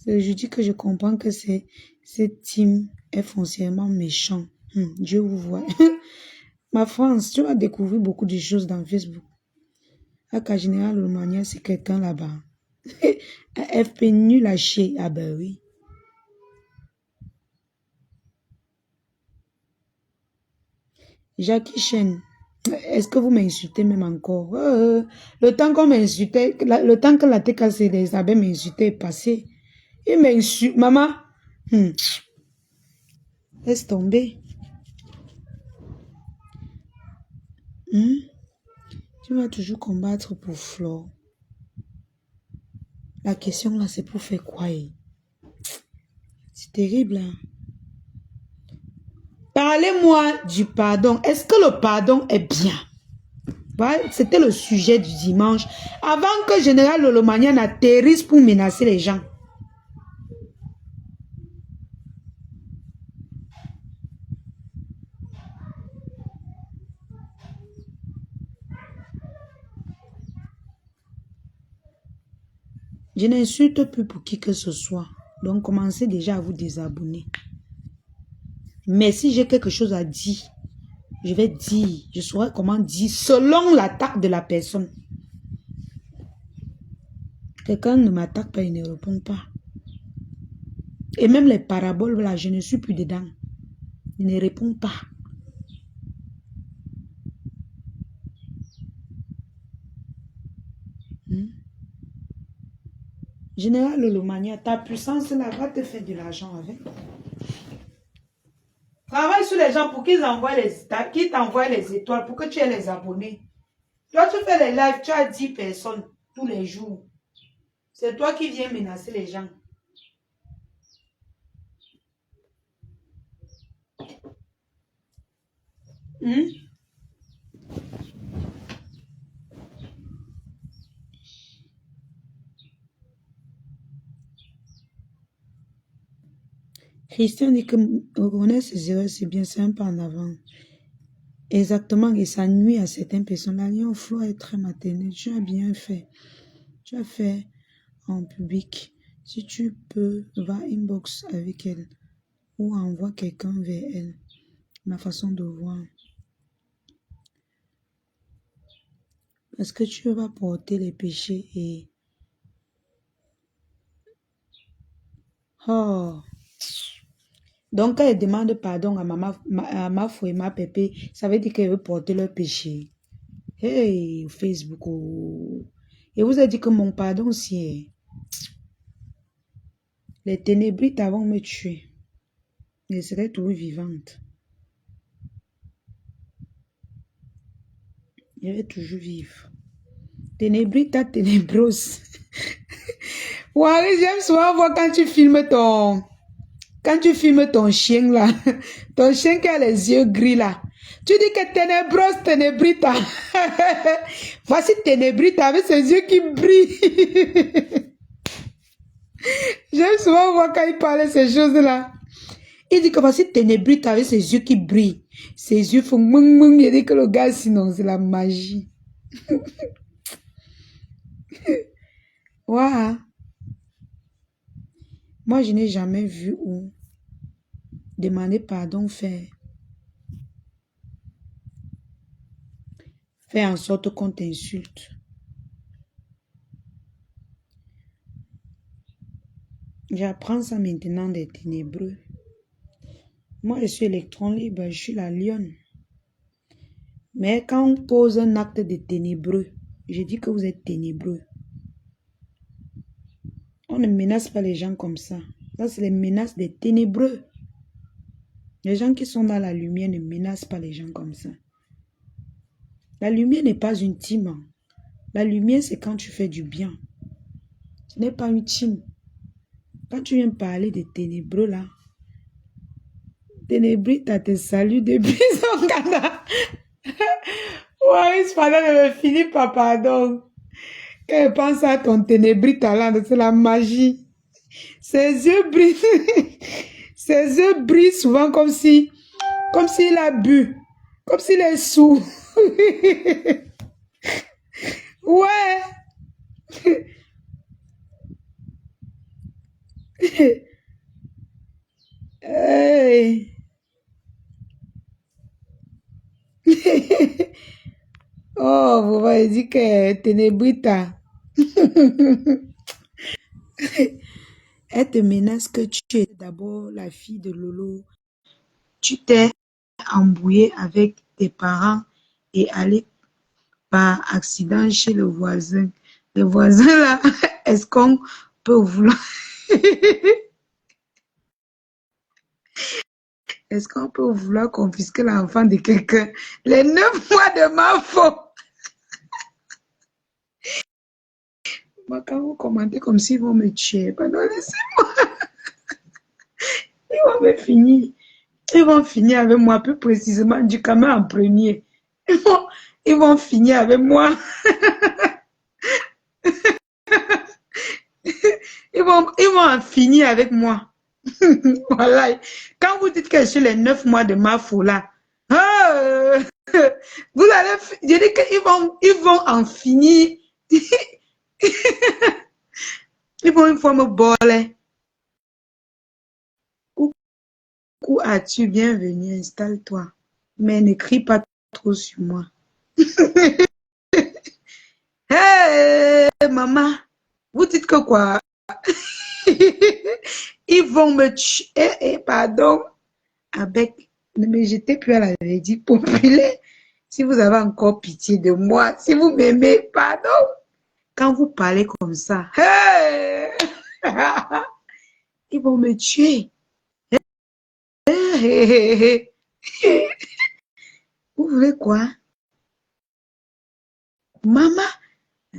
Je dis que je comprends que cette team est foncièrement méchant. Dieu vous voit. Ma France, tu vas découvrir beaucoup de choses dans Facebook. À Général Romania, c'est quelqu'un là-bas. Un FP nul à chier. Ah ben oui. Jackie Chen, est-ce que vous m'insultez même encore? Le temps qu'on m'insultait, le temps que la TKC d'Isabelle m'insultait est passé. Il m'insulte. Maman, laisse tomber. Tu vas toujours combattre pour Flore. La question là, c'est pour faire quoi? C'est terrible. Hein? Parlez-moi du pardon. Est-ce que le pardon est bien? Voilà, c'était le sujet du dimanche. Avant que Général Lolomania n'atterrisse pour menacer les gens. Je n'insulte plus pour qui que ce soit. Donc, commencez déjà à vous désabonner. Mais si j'ai quelque chose à dire, je vais dire. Je saurai comment dire selon l'attaque de la personne. Quelqu'un ne m'attaque pas, il ne répond pas. Et même les paraboles, là, je ne suis plus dedans. Il ne répond pas. Général Lolomania, ta puissance là va te faire de l'argent avec. Travaille sur les gens pour qu'ils t'envoient les étoiles, pour que tu aies les abonnés. Toi, tu fais les lives, tu as 10 personnes tous les jours. C'est toi qui viens menacer les gens. Christian dit que reconnaître ses erreurs, c'est bien, c'est un pas en avant. Exactement, et ça nuit à certaines personnes. La lion Flo est très maternelle. Tu as bien fait. Tu as fait en public. Si tu peux, va inbox avec elle ou envoie quelqu'un vers elle. Ma façon de voir. Parce que tu vas porter les péchés et... Oh! Donc, quand elle demande pardon à ma fou et ma pépé, ça veut dire qu'elle veut porter leur péché. Hey, Facebook. Oh. Et vous avez dit que mon pardon, c'est... Les ténébrites avant me tuer. Je serais toujours vivante. Je vais toujours vivre. Ténébrita ténébreuse. Ouais, j'aime souvent voir quand tu filmes ton... Quand tu filmes ton chien là, ton chien qui a les yeux gris là, tu dis que ténébreuse, ténébrita. Voici ténébrita avec ses yeux qui brillent. J'aime souvent voir quand il parle de ces choses-là. Il dit que voici ténébrita avec ses yeux qui brillent. Ses yeux font moum moum. Il dit que le gars, sinon, c'est la magie. Waouh. Moi, je n'ai jamais vu où demander pardon faire. fait en sorte qu'on t'insulte. J'apprends ça maintenant des ténébreux. Moi, je suis électron libre, je suis la lionne. Mais quand on pose un acte de ténébreux, je dis que vous êtes ténébreux. On ne menace pas les gens comme ça. Ça, c'est les menaces des ténébreux. Les gens qui sont dans la lumière ne menacent pas les gens comme ça. La lumière n'est pas une team. La lumière, c'est quand tu fais du bien. Ce n'est pas une team. Quand tu viens parler des ténébreux, là, Ténébrite te salue depuis son canard. Ouais, pendant de me finir par pardon. Quand je pense à ton ténébrite talent, c'est la magie. Ses yeux brillent. Ses yeux brillent souvent comme s'il a bu. Comme s'il est sourd. Ouais. Hey. Oh, vous m'avez dit que Ténébrita, elle te menace que tu es d'abord la fille de Lolo. Tu t'es embrouillé avec tes parents et allé par accident chez le voisin. Le voisin là, est-ce qu'on peut vouloir... Est-ce qu'on peut vouloir confisquer l'enfant de quelqu'un? Les 9 mois de ma faute. Moi, quand vous commentez comme s'ils vont me tuer, pardon, laissez-moi. Ils vont me finir. Ils vont finir avec moi, plus précisément du camin en premier. Ils vont finir avec moi. Ils vont en finir avec moi. Voilà. Quand vous dites que je suis les 9 mois de ma foule là, vous allez, je dis qu'ils vont en finir. Ils vont une fois me boler. Coucou as-tu, bienvenue, installe-toi. Mais ne crie pas trop sur moi. Hey, maman, vous dites que quoi? Ils vont me tuer, pardon, avec, ne me jetez plus à la maladie populaire. Si vous avez encore pitié de moi, si vous m'aimez, pardon. Quand vous parlez comme ça, hey! Ils vont me tuer. Hey! Vous voulez quoi? Maman,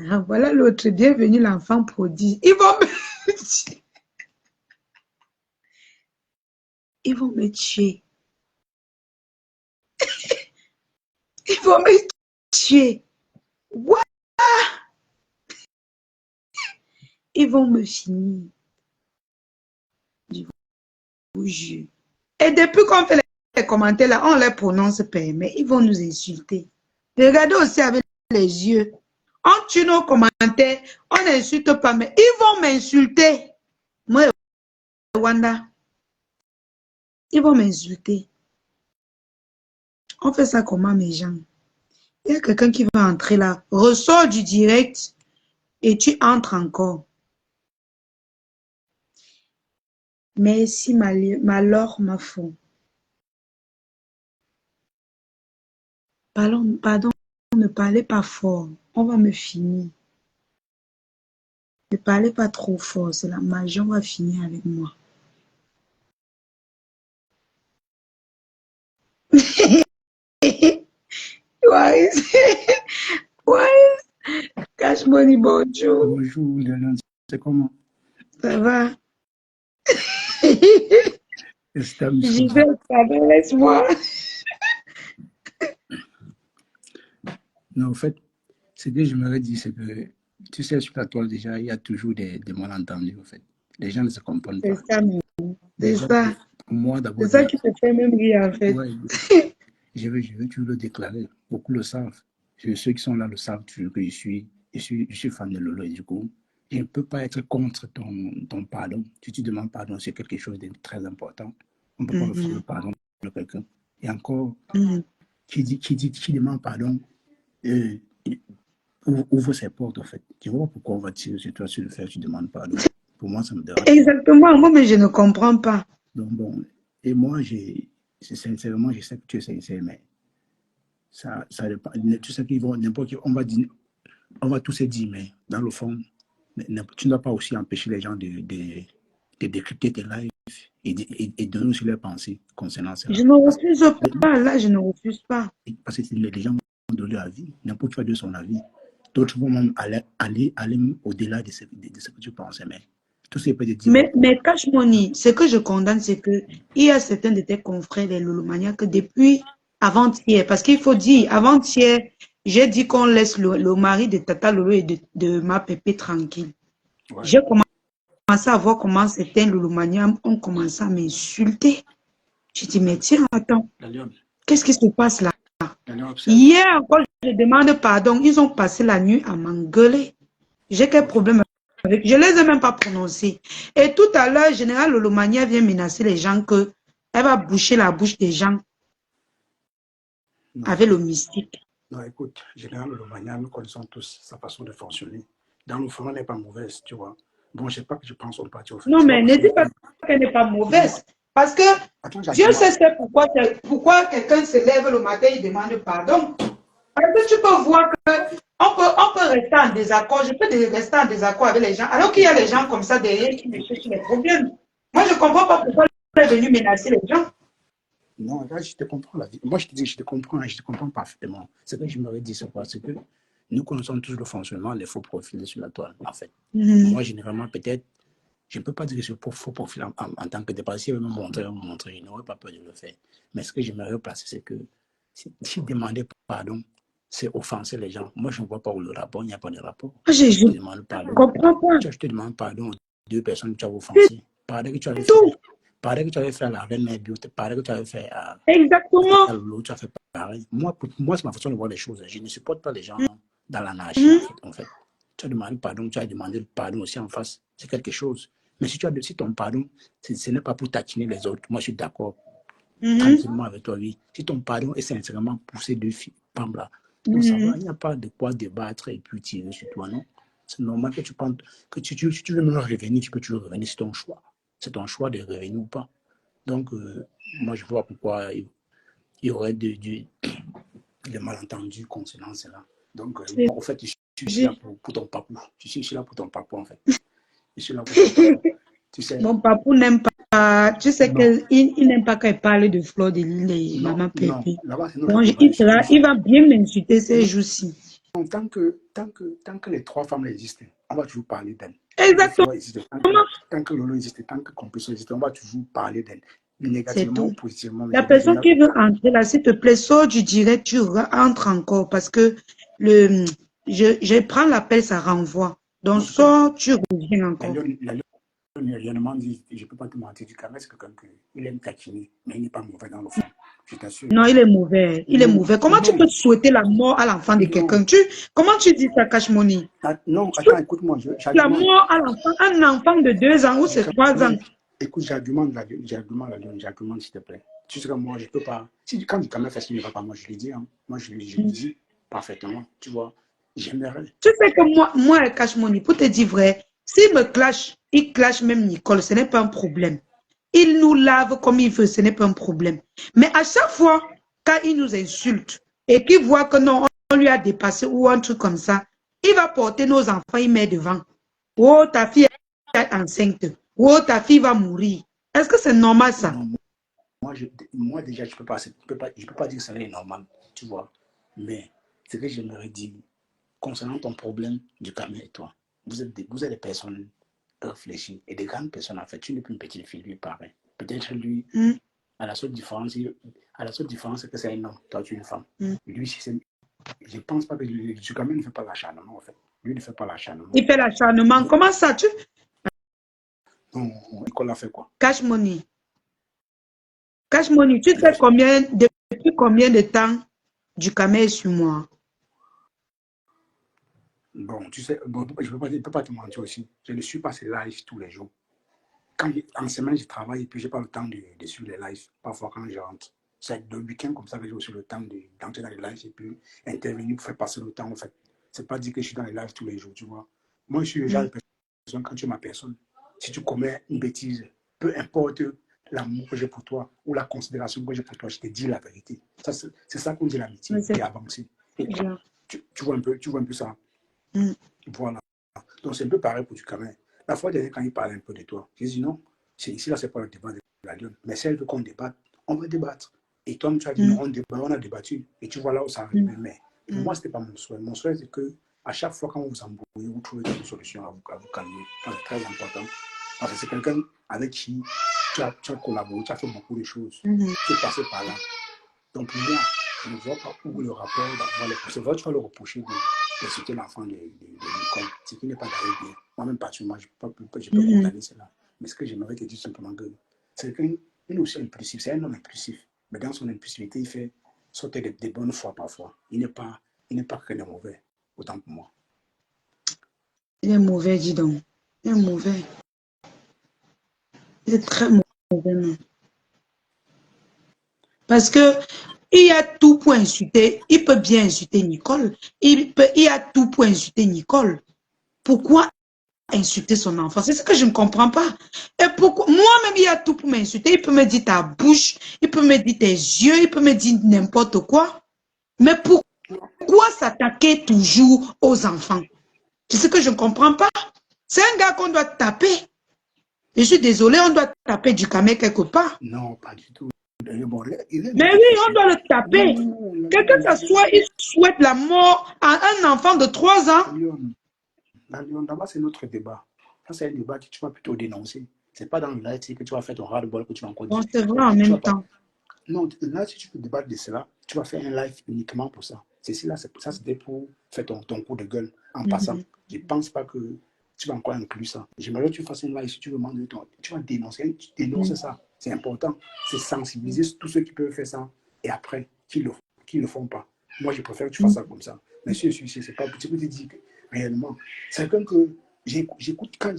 ah, voilà l'autre, bienvenue l'enfant prodige. Ils vont me tuer. Ils vont me tuer. Ils vont me tuer. What? Ils vont me finir. Je vous jure. Et depuis qu'on fait les commentaires là, on les prononce pas, mais ils vont nous insulter. Regardez aussi avec les yeux. On tue nos commentaires, on n'insulte pas, mais ils vont m'insulter. Moi, Wanda, ils vont m'insulter. On fait ça comment, mes gens? Il y a quelqu'un qui va entrer là, ressort du direct et tu entres encore. Merci, Malheur, ma fond. Pardon, ne parlez pas fort. On va me finir. Ne parlez pas trop fort. C'est la magie, on va finir avec moi. Waris, Waris, Cash Money, bonjour. Bonjour, Léon, c'est comment? Ça va? J'y vais, pardon, laisse-moi. Non, en fait, ce que je m'aurais dit, c'est que, tu sais, sur la toile, déjà, il y a toujours des malentendus, en fait. Les gens ne se comprennent pas. C'est ça, c'est ça. Moi, d'abord, C'est ça qui te fait même rire, en fait. ouais, je veux toujours le déclarer. Beaucoup le savent. Ceux qui sont là le savent toujours que je suis fan de Lolo. Et du coup, je ne peux pas être contre ton pardon. Si tu demandes pardon, c'est quelque chose de très important. On ne peut pas refuser le pardon de quelqu'un. Et encore, qui demande pardon Et ouvre ses portes, en fait. Tu vois pourquoi on va tirer sur toi sur le fait que tu demandes pardon. Pour moi, ça me dérange pas. Exactement, moi, mais je ne comprends pas. Donc, bon, et moi, sincèrement, je sais que tu es sincère, mais ça dépend. Tu sais qu'ils vont, n'importe qui, on va tous se dire, mais dans le fond, tu ne dois pas aussi empêcher les gens de décrypter tes lives et de nous sur leurs pensées concernant Je cela. ne refuse pas, là, je ne refuse pas. Parce que les gens vont donner leur avis, n'importe qui va donner son avis. D'autres vont même aller au-delà de ce que tu pensais, mais tout ce qui peut te dire, Mais Cash Money, ce que je condamne, c'est que il y a certains de tes confrères, les Lolomania, que depuis avant-hier, parce qu'il faut dire, avant-hier, j'ai dit qu'on laisse le mari de Tata Lolo et de ma pépé tranquille. ouais, J'ai commencé à voir comment certains Lolomania ont commencé à m'insulter. Je dis, mais tiens, attends, qu'est-ce qui se passe là? Hier encore, je demande pardon. Ils ont passé la nuit à m'engueuler. J'ai quel problème avec? Je ne les ai même pas prononcés. Et tout à l'heure, Général Lolomania vient menacer les gens que elle va boucher la bouche des gens non, avec le mystique. non, écoute, Général Lomagna, nous connaissons tous sa façon de fonctionner. Dans le fond, elle n'est pas mauvaise, tu vois. Bon, je ne sais pas que je pense au parti, au fait. Non, C'est pas mais parce ne que... dis pas qu'elle n'est pas mauvaise. Parce que Attends, Dieu sait c'est pourquoi quelqu'un se lève le matin et demande pardon. Parce que tu peux voir on peut rester en désaccord. Je peux rester en désaccord avec les gens. Alors qu'il y a les gens comme ça derrière qui me cherchent les problèmes. Moi, je ne comprends pas pourquoi elle est venue menacer les gens. Non, là, je te comprends la vie. Moi, je te dis, je te comprends parfaitement. Ce que je m'aurais dit, c'est quoi? C'est que nous connaissons tous le fonctionnement des faux profils sur la toile, en fait. Moi, généralement, peut-être, je ne peux pas dire que je suis faux profil en tant que dépassé. Si elle veut me montrer, je n'aurais pas peur de le faire. Mais ce que j'aimerais placer, c'est que si demander pardon, c'est offenser les gens. Moi, je ne vois pas où le rapport, il n'y a pas de rapport. Je Si je te ne demande pardon, comprends pas. je te demande pardon aux deux personnes que tu as offensées. Pardon que tu avais fait. Tout. Pareil que tu avais fait à la reine Mère, pareil que tu avais fait à Exactement. Lolo, tu as fait pareil. Moi c'est ma façon de voir les choses. Je ne supporte pas les gens dans l'anarchie, en fait. Tu as demandé pardon, tu as demandé pardon aussi en face. C'est quelque chose. Mais si ton pardon, ce n'est pas pour taquiner les autres, moi je suis d'accord tranquillement avec toi, oui. Si ton pardon est sincèrement poussé deux filles, femmes là, donc ça va, il n'y a pas de quoi débattre et puis tirer sur toi, non? C'est normal que tu penses, que si tu veux même revenir, tu peux toujours revenir, c'est ton choix. C'est ton choix de revenir ou pas. Donc, moi, je vois pourquoi il y aurait des malentendus concernant cela. Donc, moi, en fait, je suis là pour ton papou. Je suis là pour ton papou, en fait. Je suis là pour ton papou. Tu sais. Mon papou n'aime pas. Tu sais Non, qu'il n'aime pas quand il parle de Fleur de Lille et non, Maman non. Pépé. Là-bas, c'est notre Donc, débat. il va bien m'insulter ces Non, jours-ci. tant que les trois femmes existent, on va toujours parler d'elles. Tant que Exactement. Flora existe, tant que Lolo existe, tant que Compression existe, on va toujours parler d'elles. C'est Négativement ou tout. positivement, mais La personne qui veut entrer là, s'il te plaît, sors du direct, tu rentres encore parce que je prends l'appel, ça renvoie. Donc, non, parce que sors, tu reviens la encore. lionne, réellement dit, je ne peux pas te mentir, du Camet, c'est quelqu'un qui aime taquiner, mais il n'est pas mauvais dans le fond. Je t'assure. Non, il est mauvais. Il est Non, mauvais. Comment tu non, peux souhaiter la mort à l'enfant de non. quelqu'un? Comment tu dis ça, Cash Money? Non, Tu attends, souhaites écoute-moi, la j'argumente. mort à l'enfant, un enfant de 2 ans ou Du c'est 3 ans. écoute, j'argumente la lionne, j'argumente, s'il te plaît. Tu sais que moi, je ne peux pas. Si, quand du Camet fait ce qui ne va pas, moi, je lui dis, hein. Moi, je lui dis parfaitement, tu vois. J'aimerais. Tu sais que moi, Cash Money, pour te dire vrai, s'il me clash, il clash même Nicole, ce n'est pas un problème. Il nous lave comme il veut, ce n'est pas un problème. Mais à chaque fois, quand il nous insulte et qu'il voit que non, on lui a dépassé ou un truc comme ça, il va porter nos enfants, il met devant. Oh, ta fille est enceinte. Oh, ta fille va mourir. Est-ce que c'est normal ça? Non, moi déjà, je peux pas dire que ça est normal, tu vois. Mais ce que j'aimerais dire, concernant ton problème du Camet et toi, vous êtes des personnes réfléchies et des grandes personnes, en fait. Tu n'es plus une petite fille, lui, pareil. Peut-être lui, à la seule différence, c'est que c'est un homme, toi, tu es une femme. Lui, je ne pense pas que du Camet ne fait pas l'acharnement, en fait. Lui ne fait pas l'acharnement. Il fait l'acharnement. Comment ça, tu? Non, Nicolas fait quoi? Cash money. Cash money, tu sais depuis combien de temps du camel sur moi? Bon, tu sais, bon, je ne peux pas te mentir aussi. Je ne suis pas ces lives tous les jours. En semaine, je travaille et puis je n'ai pas le temps de suivre les lives, parfois quand je rentre. C'est le week-end comme ça que j'ai aussi le temps d'entrer dans les lives et puis intervenir pour faire passer le temps, en fait. C'est pas dire que je suis dans les lives tous les jours, tu vois. Moi, je suis le genre de personne, quand tu es ma personne, si tu commets une bêtise, peu importe l'amour que j'ai pour toi ou la considération que j'ai pour toi, je te dis la vérité. C'est ça qu'on dit l'amitié Mais c'est et avancer. Et bien. tu vois un peu ça. Mm. Voilà. Donc, c'est un peu pareil pour du Cameroun. La fois dernière, quand il parlait un peu de toi, j'ai dit non, ici, là, c'est pas le débat de la Lyon. Mais si elle veut qu'on débatte, on va débattre. Et toi, tu as dit non, on débat, on a débattu. Et tu vois là où ça arrive. Mm. Mais pour moi, ce n'était pas mon souhait. Mon souhait, c'est que à chaque fois quand vous vous embrouillez, vous trouvez une solution à vous calmer. C'est très important. Parce que c'est quelqu'un avec qui tu as collaboré, tu as fait beaucoup de choses. Mm. Tu es passé par là. Donc pour moi, je ne vois pas où le rapport d'avoir les... C'est vrai, tu vas le reprocher de citer l'enfant de l'école, ce qui n'est pas d'ailleurs bien. Moi-même, particulièrement, je peux condamner cela. Mais ce que j'aimerais te dire simplement que c'est qu'il est aussi impulsif, c'est un homme impulsif. Mais dans son impulsivité, il fait sauter des bonnes fois parfois. Il n'est pas quelqu'un de mauvais, autant pour moi. Il est mauvais, dis donc. Il est mauvais. Il est très mauvais, non. Parce que il y a tout pour insulter. Il peut bien insulter Nicole. Il y a tout pour insulter Nicole. Pourquoi insulter son enfant? C'est ce que je ne comprends pas. Et pourquoi moi-même, il y a tout pour m'insulter. Il peut me dire ta bouche, il peut me dire tes yeux, il peut me dire n'importe quoi. Mais pourquoi s'attaquer toujours aux enfants? C'est ce que je ne comprends pas. C'est un gars qu'on doit taper. Je suis désolée, on doit taper du camé quelque part. Non, pas du tout. Bon, il est bien Mais oui, on réfléchi. doit le Non, taper. non, non, Que ça soit, il souhaite la mort à un enfant de 3 ans. Là-bas, c'est notre débat. Ça, c'est un débat que tu vas plutôt dénoncer. C'est pas dans le live que tu vas faire ton hardball que tu vas encore Bon, dire. c'est vrai en même Pas... temps. Non, là, si tu veux débattre de cela, tu vas faire un live uniquement pour ça. Ça, c'était pour faire ton coup de gueule en passant. Je ne pense pas que tu vas encore inclure ça. J'aimerais que tu fasses un live si tu veux demander tu vas dénoncer. Tu dénonces ça. C'est important. C'est sensibiliser tous ceux qui peuvent faire ça et après, qui le font pas. Moi, je préfère que tu fasses ça comme ça. Mais si c'est pas petit, je te dis que réellement, c'est quelqu'un que j'écoute quand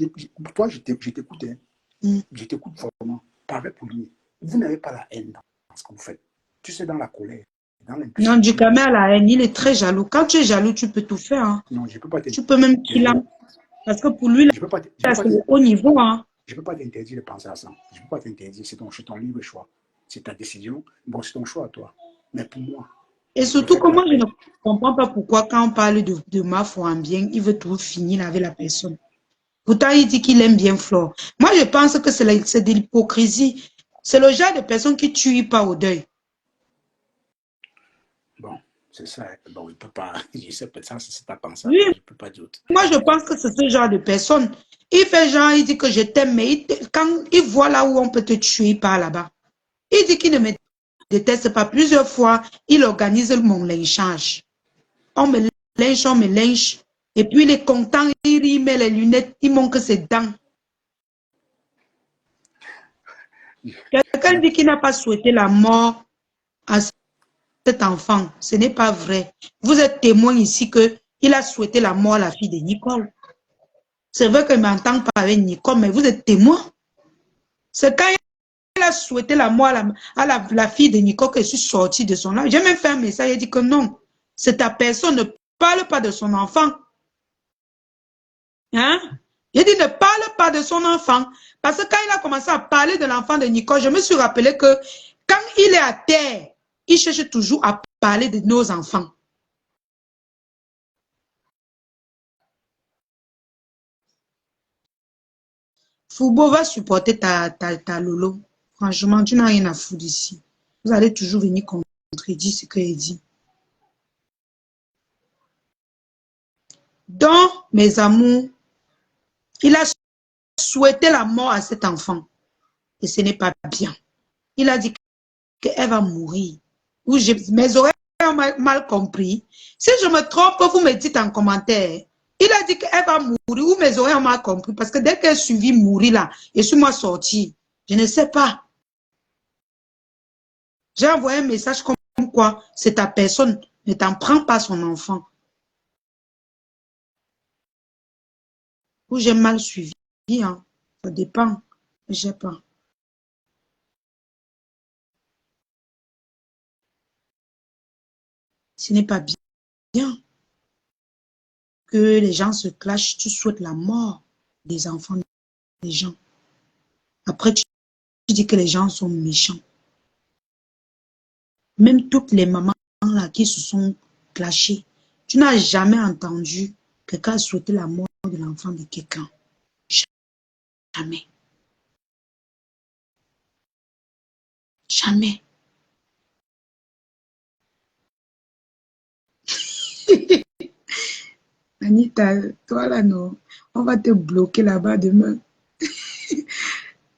toi, je t'écoute. Je t'écoute vraiment. Pareil pour lui. Vous n'avez pas la haine dans ce que vous faites. Tu sais, dans la colère, dans Non, du l'impulsivité. camé à la haine, il est très jaloux. Quand tu es jaloux, tu peux tout faire. Hein. Non, je ne peux pas Tu peux même qu'il a. t'interdire. Parce que pour lui, Je peux pas, je peux là, pas, c'est le haut niveau. Hein. je peux pas t'interdire de penser à ça. Je ne peux pas t'interdire. C'est ton libre choix. C'est ta décision. Bon, c'est ton choix à toi. Mais pour moi, Et je surtout préfère que que la moi, je ne paix. comprends pas pourquoi quand on parle de ma foi en bien, il veut tout finir avec la personne. Pourtant, il dit qu'il aime bien Flore. Moi, je pense que c'est de l'hypocrisie. C'est le genre de personne qui ne tue pas au deuil. Bon, c'est ça. Bon, il peut pas. Je sais pas, ça, c'est ta pensée à Oui, toi. Je ne peux pas dire autre. moi, je pense que c'est ce genre de personne. Il fait genre, il dit que je t'aime, mais quand il voit là où on peut te tuer par là-bas, il dit qu'il ne me déteste pas. Plusieurs fois, il organise mon lynchage. On me lynche, on me lynche. Et puis, il est content, il met les lunettes, il montre ses dents. Quelqu'un dit qu'il n'a pas souhaité la mort à cet enfant. Ce n'est pas vrai. Vous êtes témoin ici qu'il a souhaité la mort à la fille de Nicole. C'est vrai qu'il m'entend parler de Nicole, mais vous êtes témoin. C'est quand il a souhaité la mort à la fille de Nicole que je suis sortie de son âme. J'ai même fait un message, il dit que non, c'est ta personne, ne parle pas de son enfant. Hein? Il dit ne parle pas de son enfant. Parce que quand il a commencé à parler de l'enfant de Nicole, je me suis rappelé que quand il est à terre, il cherche toujours à parler de nos enfants. Foubo va supporter ta Lolo. Franchement, tu n'as rien à foutre ici. Vous allez toujours venir contredire ce qu'il dit. Donc, mes amours, il a souhaité la mort à cet enfant. Et ce n'est pas bien. Il a dit qu'elle va mourir. Mes oreilles ont mal compris. Si je me trompe, vous me dites en commentaire. Il a dit qu'elle va mourir ou mes oreilles ont mal compris. Parce que dès qu'elle suivit mourir là, et suis moi sorti, je ne sais pas. J'ai envoyé un message comme quoi c'est ta personne. Ne t'en prends pas son enfant. Ou j'ai mal suivi. Hein. Ça dépend. Je ne sais pas. Ce n'est pas bien que les gens se clashent. Tu souhaites la mort des enfants des gens. Après, tu dis que les gens sont méchants. Même toutes les mamans là qui se sont clashées, tu n'as jamais entendu quelqu'un souhaiter la mort de l'enfant de quelqu'un. Jamais. Jamais. Anita, toi là, non. On va te bloquer là-bas demain.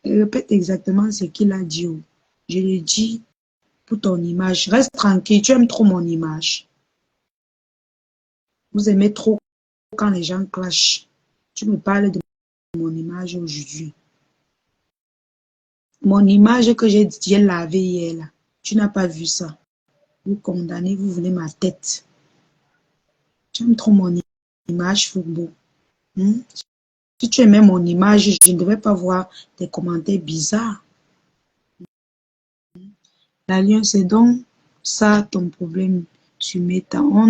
Répète exactement ce qu'il a dit. Je lui dis pour ton image. Reste tranquille, tu aimes trop mon image. Vous aimez trop quand les gens clashent. Tu me parles de mon image aujourd'hui. Mon image que j'ai lavée hier, là. Tu n'as pas vu ça. Vous condamnez, vous voulez ma tête. Tu aimes trop mon image, Fourbeau. Si tu aimais mon image, je ne devais pas voir des commentaires bizarres. La Lyon, c'est donc ça ton problème. Tu Meta. On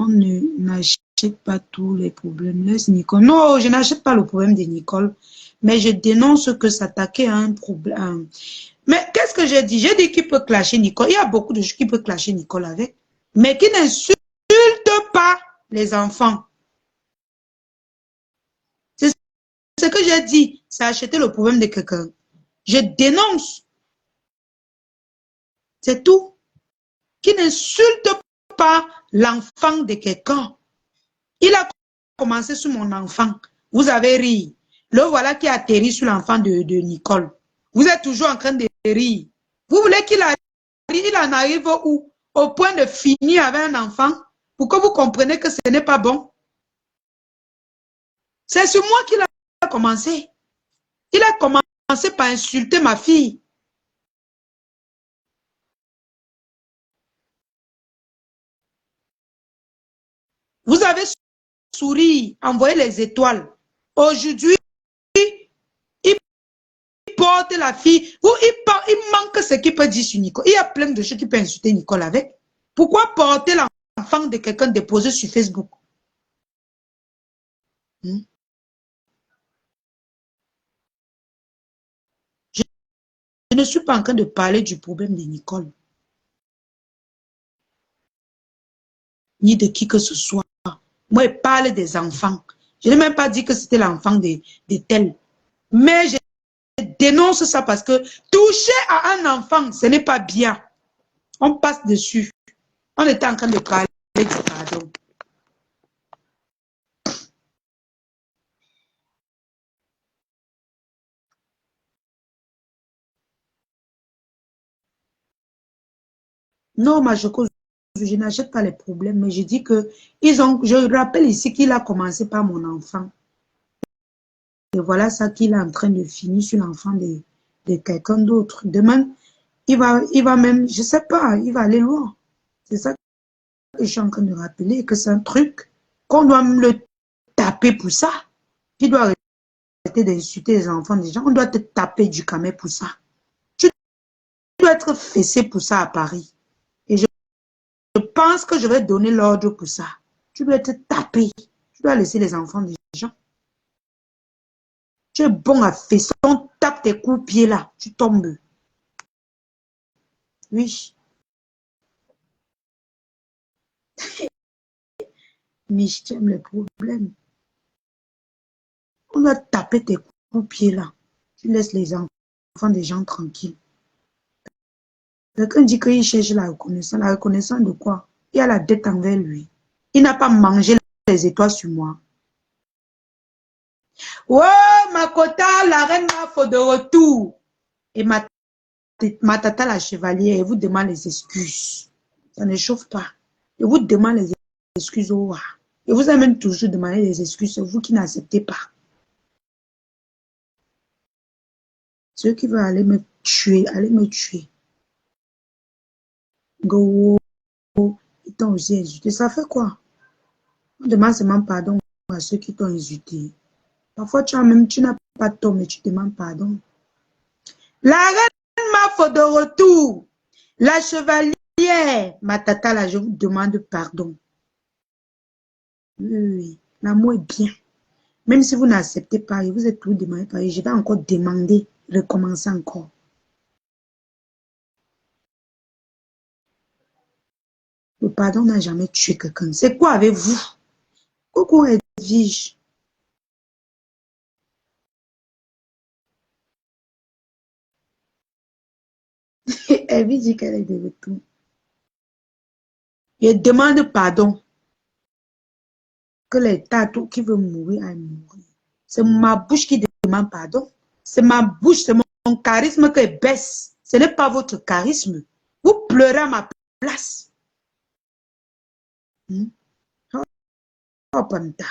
n'achète pas tous les problèmes. Laisse Nicole. Non, je n'achète pas le problème de Nicole. Mais je dénonce que s'attaquer à un problème. Mais qu'est-ce que j'ai dit? J'ai dit qu'il peut clasher Nicole. Il y a beaucoup de choses qui peuvent clasher Nicole avec. Mais qui n'insulte pas les enfants. C'est ce que j'ai dit. C'est acheter le problème de quelqu'un. Je dénonce. C'est tout. Qui n'insulte pas l'enfant de quelqu'un. Il a commencé sur mon enfant. Vous avez ri. Le voilà qui atterrit sur l'enfant de Nicole. Vous êtes toujours en train de rire. Vous voulez qu'il arrive, il en arrive où? Au point de finir avec un enfant pour que vous compreniez que ce n'est pas bon. C'est sur moi qu'il a commencé. Il a commencé par insulter ma fille. Vous avez souri, envoyé les étoiles. Aujourd'hui, il porte la fille. Ou il manque ce qu'il peut dire sur Nicole. Il y a plein de choses qui peuvent insulter Nicole avec. Pourquoi porter l'enfant de quelqu'un déposé sur Facebook? Je ne suis pas en train de parler du problème de Nicole. Ni de qui que ce soit. Moi, je parle des enfants. Je n'ai même pas dit que c'était l'enfant de tel. Mais je dénonce ça parce que toucher à un enfant, ce n'est pas bien. On passe dessus. On était en train de parler du pardon. Non, je n'achète pas les problèmes, mais je dis que je rappelle ici qu'il a commencé par mon enfant. Et voilà ça qu'il est en train de finir sur l'enfant de quelqu'un d'autre. Demain, il va même, je sais pas, il va aller loin. C'est ça que je suis en train de rappeler, que c'est un truc qu'on doit le taper pour ça. Il doit arrêter d'insulter les enfants des gens. On doit te taper du camé pour ça. Tu dois être fessé pour ça à Paris. Et je pense que je vais donner l'ordre pour ça. Tu dois être tapé. Tu dois laisser les enfants des gens. Tu es bon à fesser. On tape tes coups de pied là. Tu tombes. Oui. Mais je t'aime le problème. On doit taper tes coups de pied là. Tu laisses les enfants des gens tranquilles. Quelqu'un dit qu'il cherche la reconnaissance. La reconnaissance de quoi? Il a la dette envers lui. Il n'a pas mangé les étoiles sur moi. Ouais, Makota, la reine Mafo de retour. Et ma tata la chevalière, elle vous demande les excuses. Ça ne chauffe pas. Elle vous demande les excuses au roi. Et vous avez même toujours demandé les excuses, c'est vous qui n'acceptez pas. Ceux qui veulent aller me tuer, allez me tuer. Go, ils t'ont aussi insulté. Ça fait quoi? On demande seulement pardon à ceux qui t'ont insulté. Parfois, tu n'as pas tort, mais tu demandes pardon. La reine Mafo de retour. La chevalière chevalière, ma tata là, je vous demande pardon. Oui, oui, l'amour est bien. Même si vous n'acceptez pas, et vous êtes toujours demandé par je vais encore demander, recommencer encore. Le pardon n'a jamais tué quelqu'un. C'est quoi avec vous? Coucou Edwige. Edwige dit qu'elle est de retour. Je demande pardon. Que les tatous qui veulent mourir aillent mourir. C'est ma bouche qui demande pardon. C'est ma bouche, c'est mon charisme qui baisse. Ce n'est pas votre charisme. Vous pleurez à ma place. Oh, panta.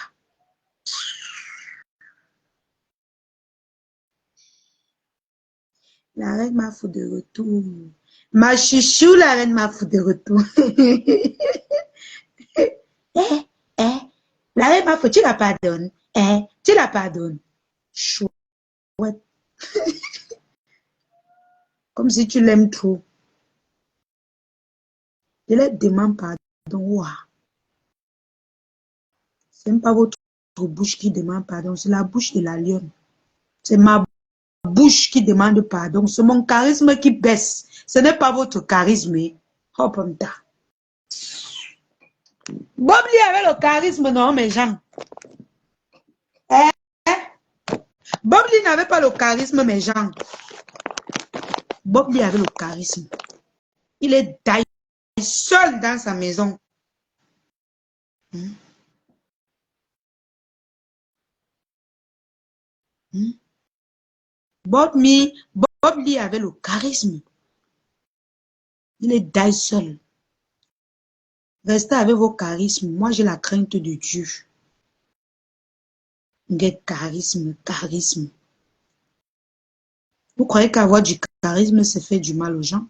La reine m'a foutu de retour. Ma chouchou, la reine m'a foutu de retour. La reine m'a foutu, tu la pardonnes. Tu la pardonnes. Chouette. Comme si tu l'aimes trop. Je leur demande pardon. Wow. Ce n'est pas votre bouche qui demande pardon, c'est la bouche de la lionne. C'est ma bouche qui demande pardon, c'est mon charisme qui baisse. Ce n'est pas votre charisme. Oh, panta. Bobli avait le charisme, non, mes gens. Bobli n'avait pas le charisme, mes gens. Bobli avait le charisme. Il est d'ailleurs seul dans sa maison. Bobli avait le charisme. Il est d'ailleurs seul. Restez avec vos charismes. Moi, j'ai la crainte de Dieu. Charisme. Vous croyez qu'avoir du charisme, c'est faire du mal aux gens?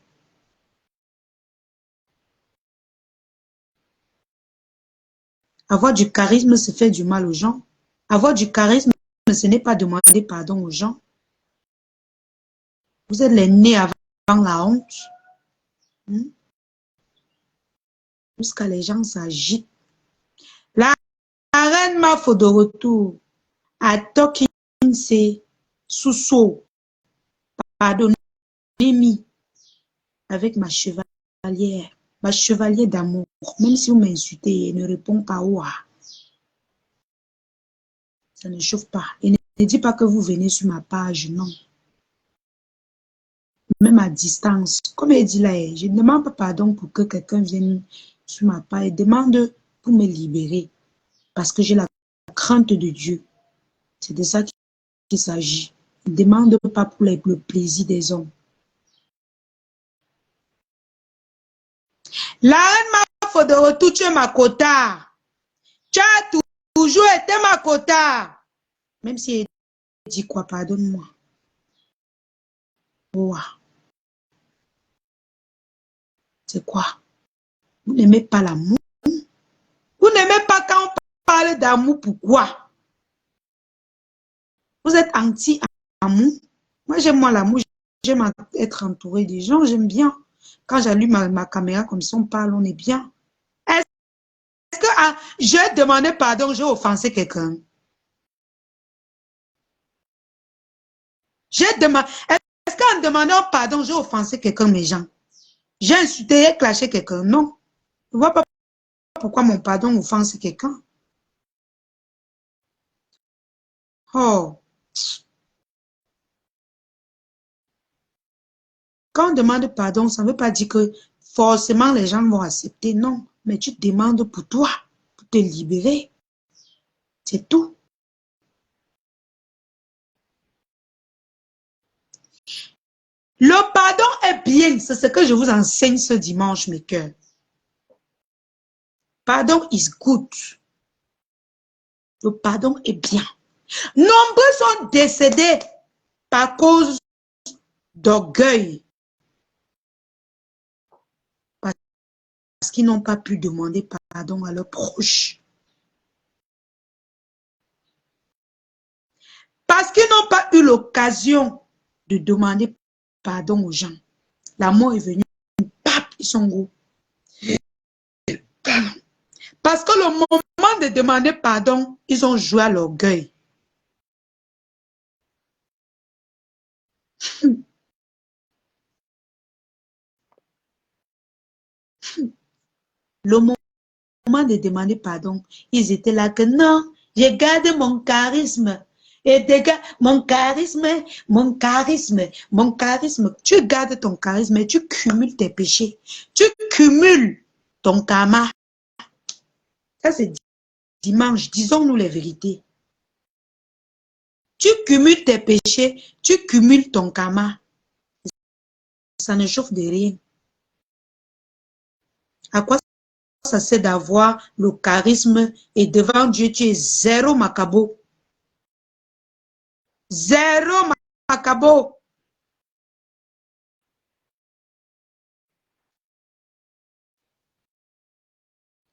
Avoir du charisme, c'est faire du mal aux gens. Avoir du charisme, ce n'est pas demander pardon aux gens. Vous êtes les nés avant la honte. Jusqu'à les gens s'agitent. La reine m'a fait de retour. À Tokin, c'est sous-saut. Pardonnez-moi avec ma chevalière. Ma chevalière d'amour. Même si vous m'insultez, elle ne répond pas. Ouah. Ça ne chauffe pas. Et ne dis pas que vous venez sur ma page, non. Même à distance. Comme elle dit là, je ne demande pas pardon pour que quelqu'un vienne sur ma page. Je demande pour me libérer. Parce que j'ai la crainte de Dieu. C'est de ça qu'il s'agit. Je ne demande pas pour le plaisir des hommes. La reine m'a fait de retour, tu es ma quota. Tu as toujours été ma quota. Même si elle dit quoi, pardonne-moi. Wow. C'est quoi? Vous n'aimez pas l'amour? Vous n'aimez pas quand on parle d'amour, pourquoi? Vous êtes anti-amour? Moi, j'aime l'amour. J'aime être entouré des gens. J'aime bien. Quand j'allume ma caméra comme ça, on parle, on est bien. Est-ce que j'ai demandé pardon, j'ai offensé quelqu'un? Est-ce qu'en demandant pardon, j'ai offensé quelqu'un, mes gens? J'ai insulté, clashé quelqu'un? Non. Je ne vois pas pourquoi mon pardon offense quelqu'un. Oh. Quand on demande pardon, ça ne veut pas dire que forcément les gens vont accepter. Non. Mais tu demandes pour toi, pour te libérer. C'est tout. Le pardon est bien. C'est ce que je vous enseigne ce dimanche, mes cœurs. Pardon is good. Le pardon est bien. Nombreux sont décédés par cause d'orgueil. Parce qu'ils n'ont pas pu demander pardon à leurs proches. Parce qu'ils n'ont pas eu l'occasion de demander pardon aux gens. La mort est venue, pap, ils sont gros. Parce que le moment de demander pardon, ils ont joué à l'orgueil. Le moment de demander pardon, ils étaient là que non, je garde mon charisme. Et mon charisme, mon charisme, mon charisme. Tu gardes ton charisme et tu cumules tes péchés. Tu cumules ton karma. Ça, c'est dimanche. Disons-nous les vérités. Tu cumules tes péchés, tu cumules ton karma. Ça ne chauffe de rien. À quoi ça sert d'avoir le charisme et devant Dieu, tu es zéro macabo. Zéro macabo.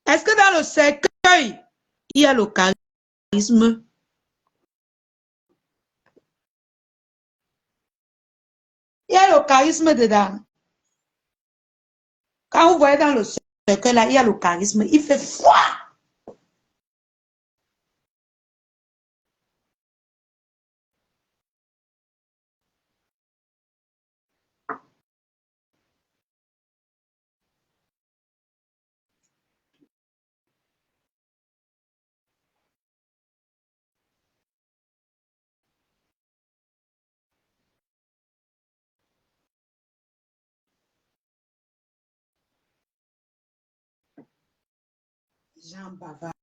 Est-ce que dans le cercueil, il y a le charisme? Il y a le charisme dedans. Quand vous voyez dans le cercueil, là, il y a le charisme. Il fait froid. Jean bavard.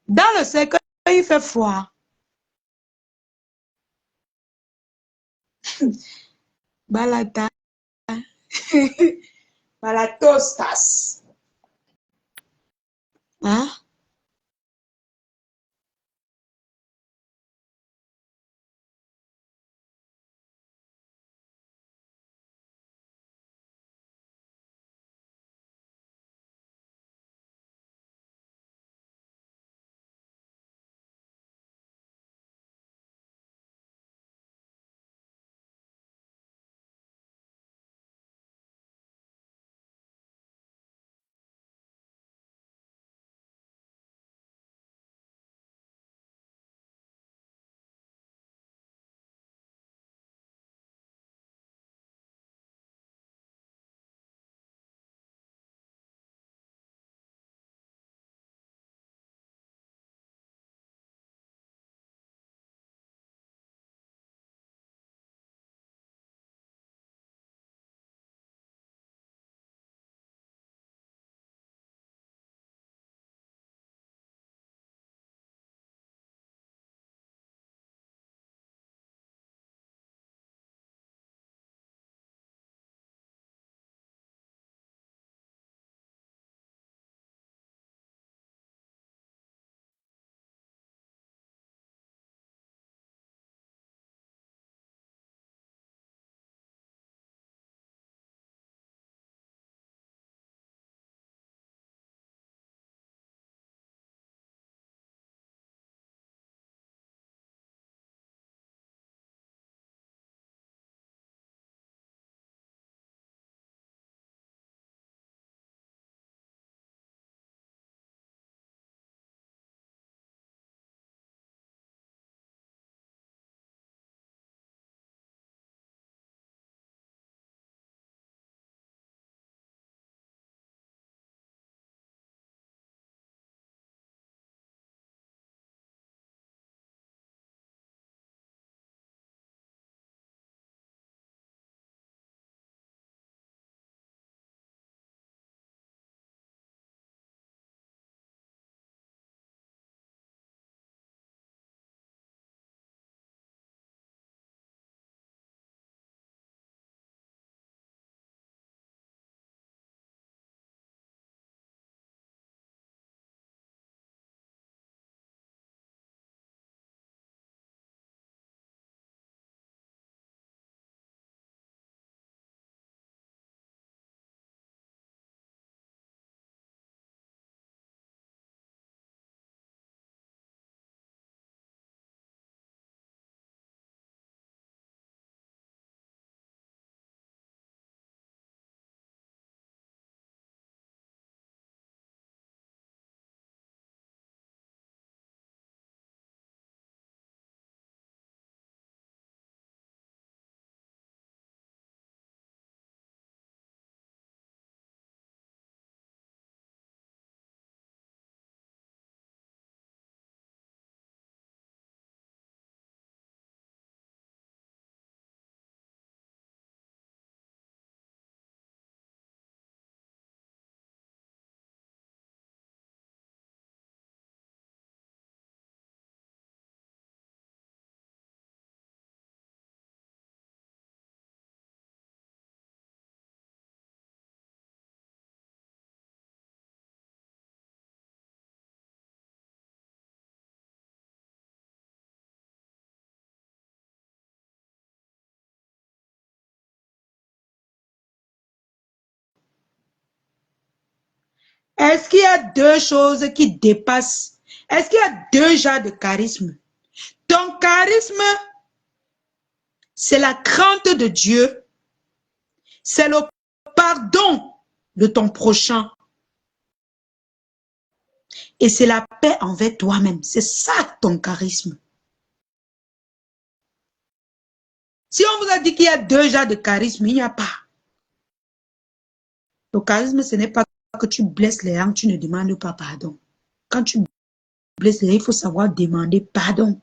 Dans le cercueil, il fait froid. Balata. Balatostas. Hein? Est-ce qu'il y a deux choses qui dépassent? Est-ce qu'il y a deux genres de charisme? Ton charisme, c'est la crainte de Dieu. C'est le pardon de ton prochain. Et c'est la paix envers toi-même. C'est ça ton charisme. Si on vous a dit qu'il y a deux genres de charisme, il n'y a pas. Le charisme, ce n'est pas que tu blesses les gens, tu ne demandes pas pardon. Quand tu blesses les gens, il faut savoir demander pardon.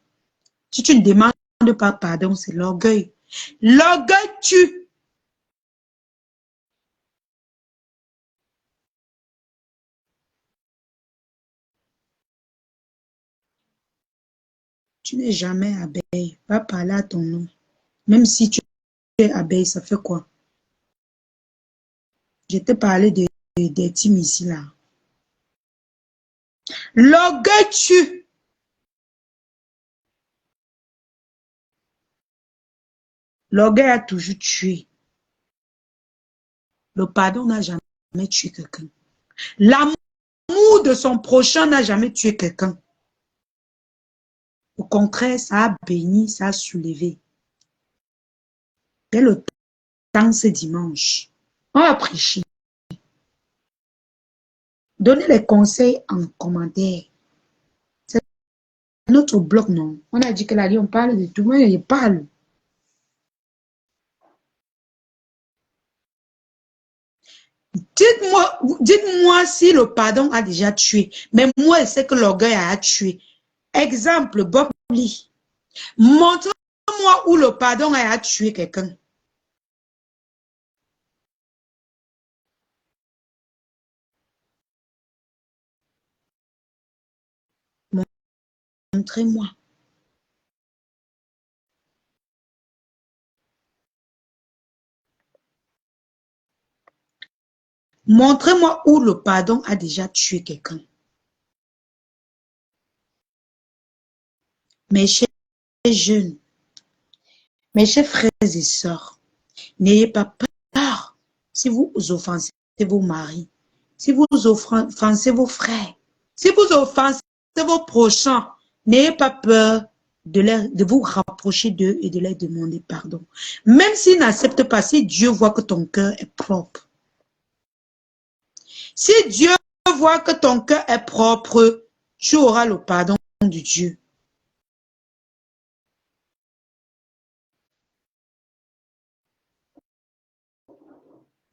Si tu ne demandes pas pardon, c'est l'orgueil. L'orgueil tue. Tu n'es jamais abeille. Va parler à ton nom. Même si tu es abeille, ça fait quoi? Je t'ai parlé des teams ici, là. L'orgueil tue. L'orgueil a toujours tué. Le pardon n'a jamais tué quelqu'un. L'amour de son prochain n'a jamais tué quelqu'un. Au contraire, ça a béni, ça a soulevé. Dès le temps, ce dimanche, on va prêcher. Donnez les conseils en commentaire. C'est notre blog, non? On a dit que là, on parle de tout, mais il parle. Dites-moi si le pardon a déjà tué. Mais moi, c'est que l'orgueil a tué. Exemple, Bob Lee. Montre-moi où le pardon a tué quelqu'un. Montrez-moi. Montrez-moi où le pardon a déjà tué quelqu'un. Mes chers jeunes, mes chers frères et sœurs, n'ayez pas peur si vous offensez vos maris, si vous offensez vos frères, si vous offensez vos prochains, n'ayez pas peur de vous rapprocher d'eux et de leur demander pardon. Même s'ils n'acceptent pas, si Dieu voit que ton cœur est propre. Si Dieu voit que ton cœur est propre, tu auras le pardon de Dieu.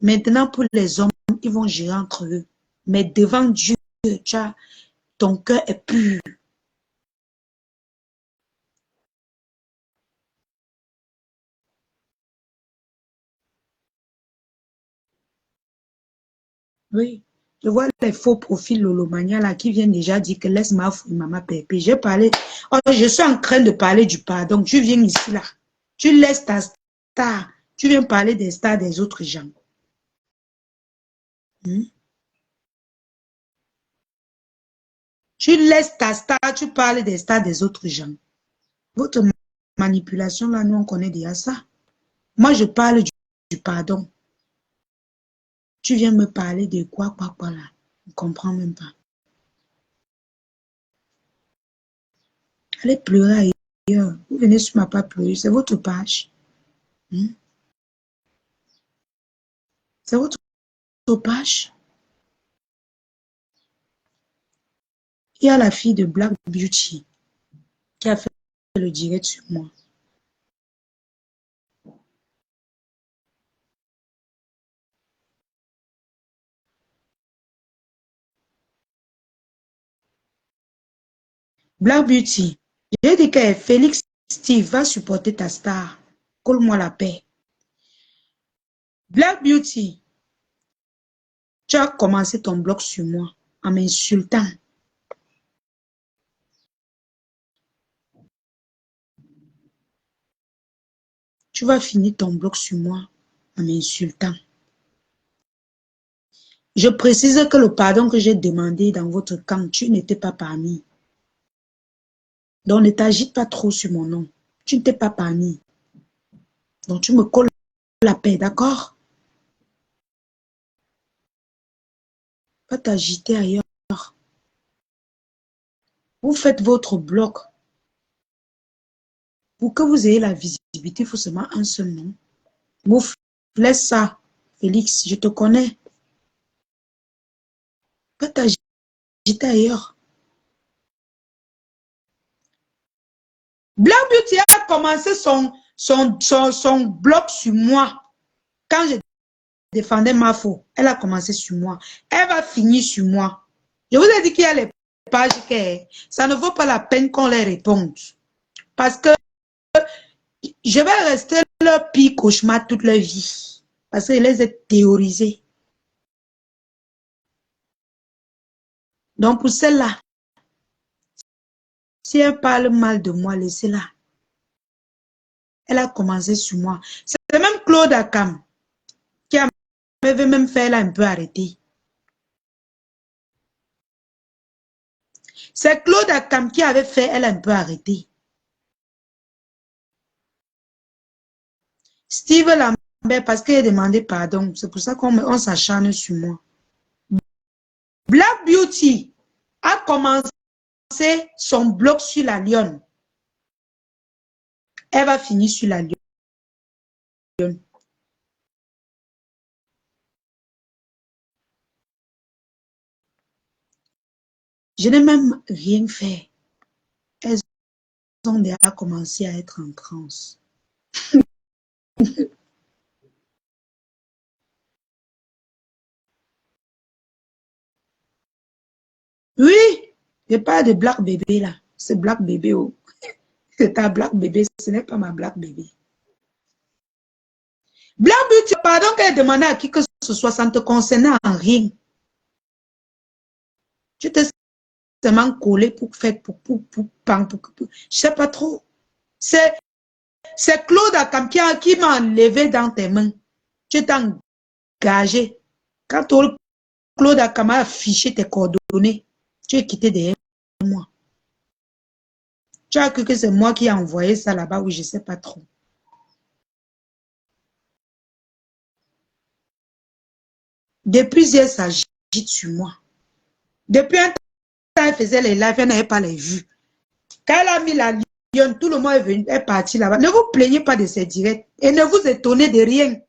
Maintenant, pour les hommes, ils vont gérer entre eux. Mais devant Dieu, ton cœur est pur. Oui. Je vois les faux profils Lolomania là qui viennent déjà dire que laisse ma fouille, maman pépé. J'ai parlé. Oh, je suis en train de parler du pardon. Tu viens ici là. Tu laisses ta star. Tu viens parler des stars des autres gens. Tu laisses ta star, tu parles des stars des autres gens. Votre manipulation là, nous on connaît déjà ça. Moi je parle du pardon. Tu viens me parler de quoi là. Je ne comprends même pas. Allez pleurer ailleurs. Vous venez sur ma page pleurer. C'est votre page. C'est votre page. Il y a la fille de Black Beauty qui a fait le direct sur moi. Black Beauty, j'ai dit que Félix Steve va supporter ta star. Colle-moi la paix. Black Beauty, tu as commencé ton blog sur moi en m'insultant. Tu vas finir ton blog sur moi en m'insultant. Je précise que le pardon que j'ai demandé dans votre camp, tu n'étais pas parmi. Donc ne t'agite pas trop sur mon nom. Tu n'étais pas parmi. Donc tu me colles la paix, d'accord? Va t'agiter ailleurs. Vous faites votre bloc. Pour que vous ayez la visibilité, il faut seulement un seul nom. Mouf, laisse ça. Félix, je te connais. Va t'agiter ailleurs. Black Beauty a commencé son bloc sur moi. Quand je défendais ma faux, elle a commencé sur moi. Elle va finir sur moi. Je vous ai dit qu'il y a les pages que ça ne vaut pas la peine qu'on les réponde. Parce que je vais rester leur pire cauchemar toute leur vie. Parce que je les ai théorisés. Donc pour celle-là, si elle parle mal de moi, laissez-la. Elle a commencé sur moi. C'est même Claude Akam qui m'avait même fait là un peu arrêter. C'est Claude Akam qui avait fait elle un peu arrêter. Steve Lambert, parce qu'il a demandé pardon. C'est pour ça qu'on s'acharne sur moi. Black Beauty a commencé son bloc sur la lionne. Elle va finir sur la lionne. Je n'ai même rien fait. Elles ont déjà commencé à être en transe. Oui, je parle de Black Bébé là. C'est Black Bébé. Oh. C'est ta Black Bébé, ce n'est pas ma Black Bébé. Black Beauty, pardon qu'elle demandait à qui que ce soit, ça ne te concernait en rien. Tu t'es seulement collé pour faire, je sais pas trop. C'est Claude Akam qui m'a enlevé dans tes mains. Tu t'es engagé. Quand Claude Akam a affiché tes coordonnées, tu es quitté derrière moi. Tu as cru que c'est moi qui ai envoyé ça là-bas ou je ne sais pas trop. Depuis hier, ça agite sur moi. Depuis un temps, elle faisait les lives, elle n'avait pas les vues. Quand elle a mis la lionne, tout le monde est parti là-bas. Ne vous plaignez pas de ces directs et ne vous étonnez de rien.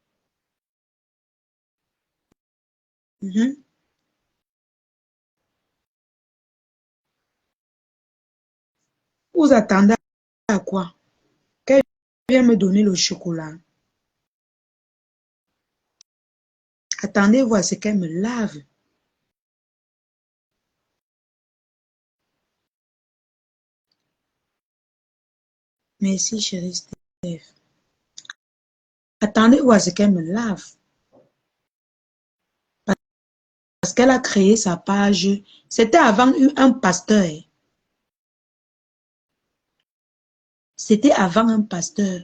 Vous attendez à quoi? Qu'elle vienne me donner le chocolat. Attendez voir ce qu'elle me lave. Merci, chérie Steph. Attendez voir ce qu'elle me lave. Parce qu'elle a créé sa page. C'était avant un pasteur. C'était avant un pasteur.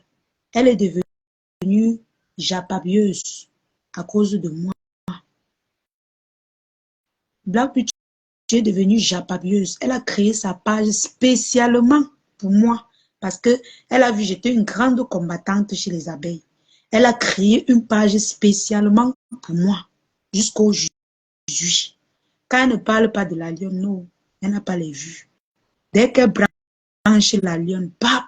Elle est devenue japabieuse à cause de moi. Black Beauty est devenue japabieuse. Elle a créé sa page spécialement pour moi. Parce qu'elle a vu, j'étais une grande combattante chez les abeilles. Elle a créé une page spécialement pour moi. Jusqu'aujourd'hui. Quand elle ne parle pas de la lionne, non, elle n'a pas les vues. Dès qu'elle branche la lionne, pap,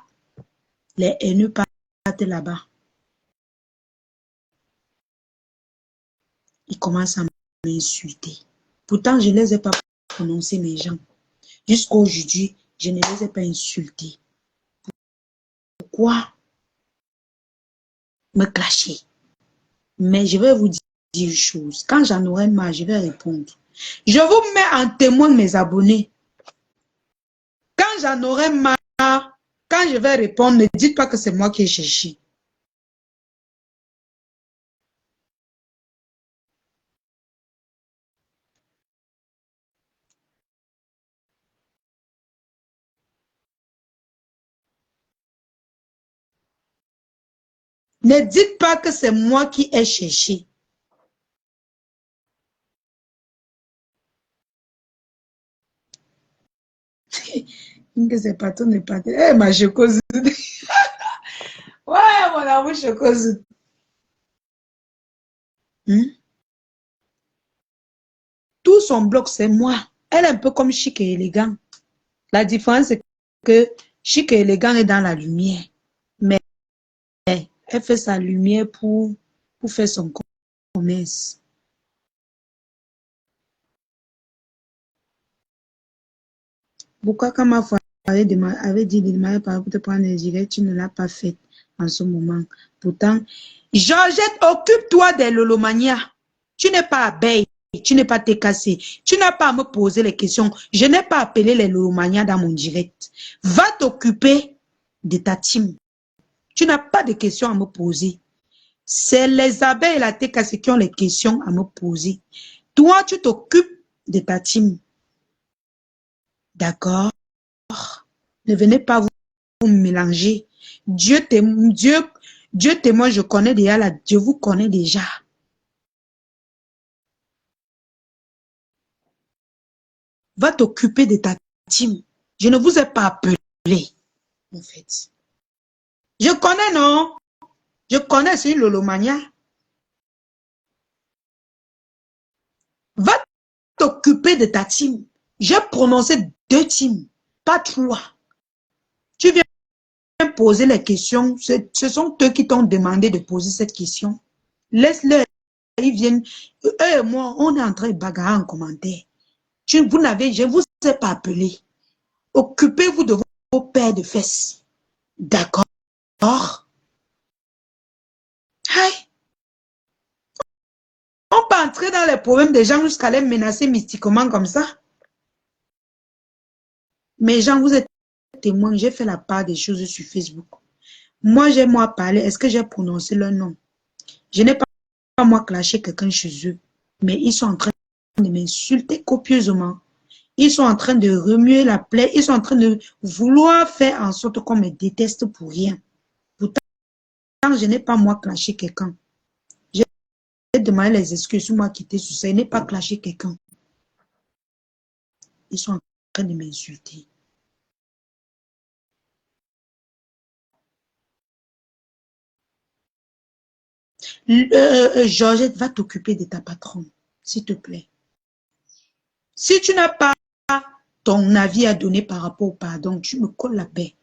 les haineux partent là-bas. Ils commencent à m'insulter. Pourtant, je ne les ai pas prononcés, mes gens. Jusqu'aujourd'hui, je ne les ai pas insultés. Pourquoi me clasher? Mais je vais vous dire une chose. Quand j'en aurai marre, je vais répondre. Je vous mets en témoin, mes abonnés. Quand j'en aurai marre, quand je vais répondre, ne dites pas que c'est moi qui ai cherché. Ne dites pas que c'est moi qui ai cherché. Que c'est pas tout, n'est pas tout. Eh, ma chocose. Ouais, mon amour chocose. Tout son bloc, c'est moi. Elle est un peu comme Chic et élégant. La différence, c'est que Chic et élégant est dans la lumière. Mais elle fait sa lumière pour faire son commerce. Pourquoi quand ma foi avait dit de demander pour te prendre les gilets, tu ne l'as pas fait en ce moment. Pourtant, Georgette, occupe-toi des lolomanias. Tu n'es pas abeille, tu n'es pas cassé. Tu n'as pas à me poser les questions. Je n'ai pas appelé les lolomanias dans mon direct. Va t'occuper de ta team. Tu n'as pas de questions à me poser. C'est les abeilles et la cassé qui ont les questions à me poser. Toi, tu t'occupes de ta team. D'accord? Ne venez pas vous mélanger. Dieu témoin, je connais déjà là. Dieu vous connaît déjà. Va t'occuper de ta team. Je ne vous ai pas appelé, en fait. Je connais, non? Je connais, c'est une lolomania. Va t'occuper de ta team. J'ai prononcé 2 teams, pas 3. Tu viens poser les questions. Ce sont eux qui t'ont demandé de poser cette question. Laisse-les. Ils viennent. Eux et moi, on est en train de bagarrer en commentaire. Je ne vous ai pas appelé. Occupez-vous de vos paires de fesses. D'accord? Hey. On peut entrer dans les problèmes des gens jusqu'à les menacer mystiquement comme ça. Mais gens, vous êtes témoins, j'ai fait la part des choses sur Facebook. Moi, j'ai parlé. Est-ce que j'ai prononcé leur nom? Je n'ai pas moi clasher quelqu'un chez eux. Mais ils sont en train de m'insulter copieusement. Ils sont en train de remuer la plaie. Ils sont en train de vouloir faire en sorte qu'on me déteste pour rien. Pourtant, je n'ai pas moi clasher quelqu'un. J'ai demandé les excuses sur moi qui était sur ça. Je n'ai pas clasher quelqu'un. Ils sont en train de m'insulter. Georgette, va t'occuper de ta patronne, s'il te plaît. Si tu n'as pas ton avis à donner par rapport au pardon, tu me colles la paix.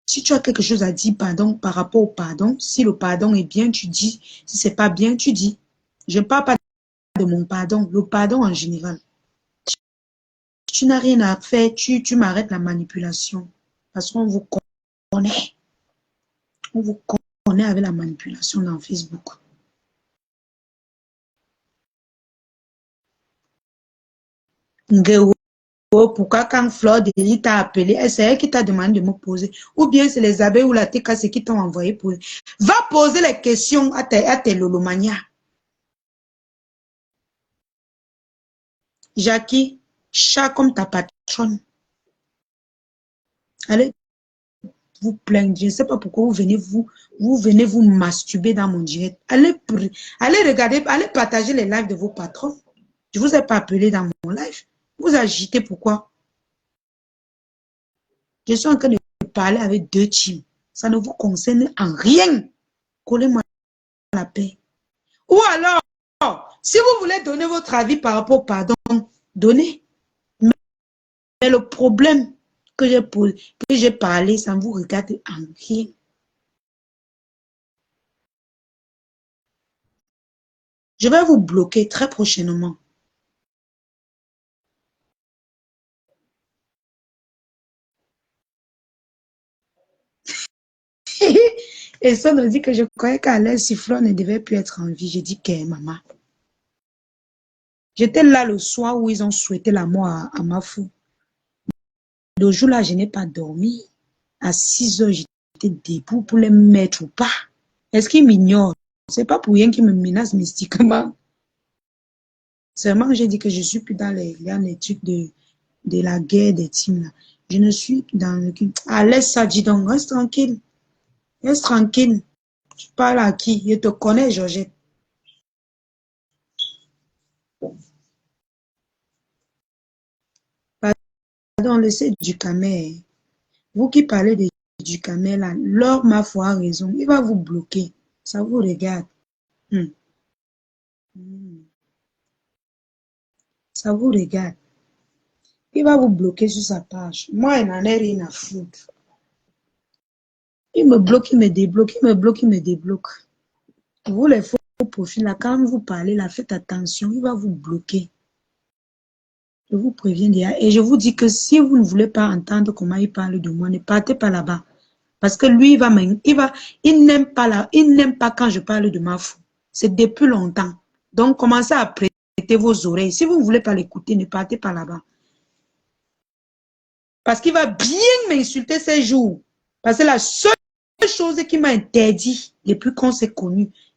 Si tu as quelque chose à dire pardon, par rapport au pardon, si le pardon est bien, tu dis. Si c'est pas bien, tu dis. Je ne parle pas de mon pardon, le pardon en général. Tu n'as rien à faire, tu m'arrêtes la manipulation. Parce qu'on vous connaît. On vous connaît avec la manipulation dans Facebook. Pourquoi quand Fleur de Lis t'a appelé, c'est elle qui t'a demandé de me poser. Ou bien c'est les abeilles ou la TKC qui t'ont envoyé poser. Va poser les questions à tes lolomanias. Jackie, chat comme ta patronne. Allez vous plaindre. Je ne sais pas pourquoi vous venez vous masturber dans mon direct. Allez regarder, allez partager les lives de vos patrons. Je ne vous ai pas appelé dans mon live. Vous agitez pourquoi? Je suis en train de parler avec 2 teams. Ça ne vous concerne en rien. Collez-moi la paix. Ou alors, si vous voulez donner votre avis par rapport au pardon, donnez. Mais le problème que j'ai parlé, ça ne vous regarde en rien. Je vais vous bloquer très prochainement. Et ça nous dit que je croyais qu'Alain Sifflon ne devait plus être en vie. J'ai dit que maman. J'étais là le soir où ils ont souhaité la mort à ma fou. Le jour-là, je n'ai pas dormi. À 6 heures, j'étais debout pour les mettre ou pas. Est-ce qu'ils m'ignorent? C'est pas pour rien qu'ils me menacent mystiquement. Seulement, j'ai dit que je suis plus dans les trucs de la guerre des teams. Là. Je ne suis dans le... Ah, laisse ça, dis donc, reste tranquille. Reste tranquille. Tu parles à qui? Je te connais, Georgette. Pardon, laissez du camel. Vous qui parlez du camel, là, l'or, ma foi, a raison. Il va vous bloquer. Ça vous regarde. Hmm. Hmm. Ça vous regarde. Il va vous bloquer sur sa page. Moi, il n'en ai rien à foutre. Il me bloque, il me débloque, il me bloque, il me débloque. Vous, les faux profils, là, quand vous parlez, là, faites attention, il va vous bloquer. Je vous préviens déjà. Et je vous dis que si vous ne voulez pas entendre comment il parle de moi, ne partez pas là-bas. Parce que lui, il n'aime pas quand je parle de ma fou. C'est depuis longtemps. Donc, commencez à prêter vos oreilles. Si vous ne voulez pas l'écouter, ne partez pas là-bas. Parce qu'il va bien m'insulter ces jours. Parce que la seule chose qui m'a interdit, depuis qu'on s'est connus,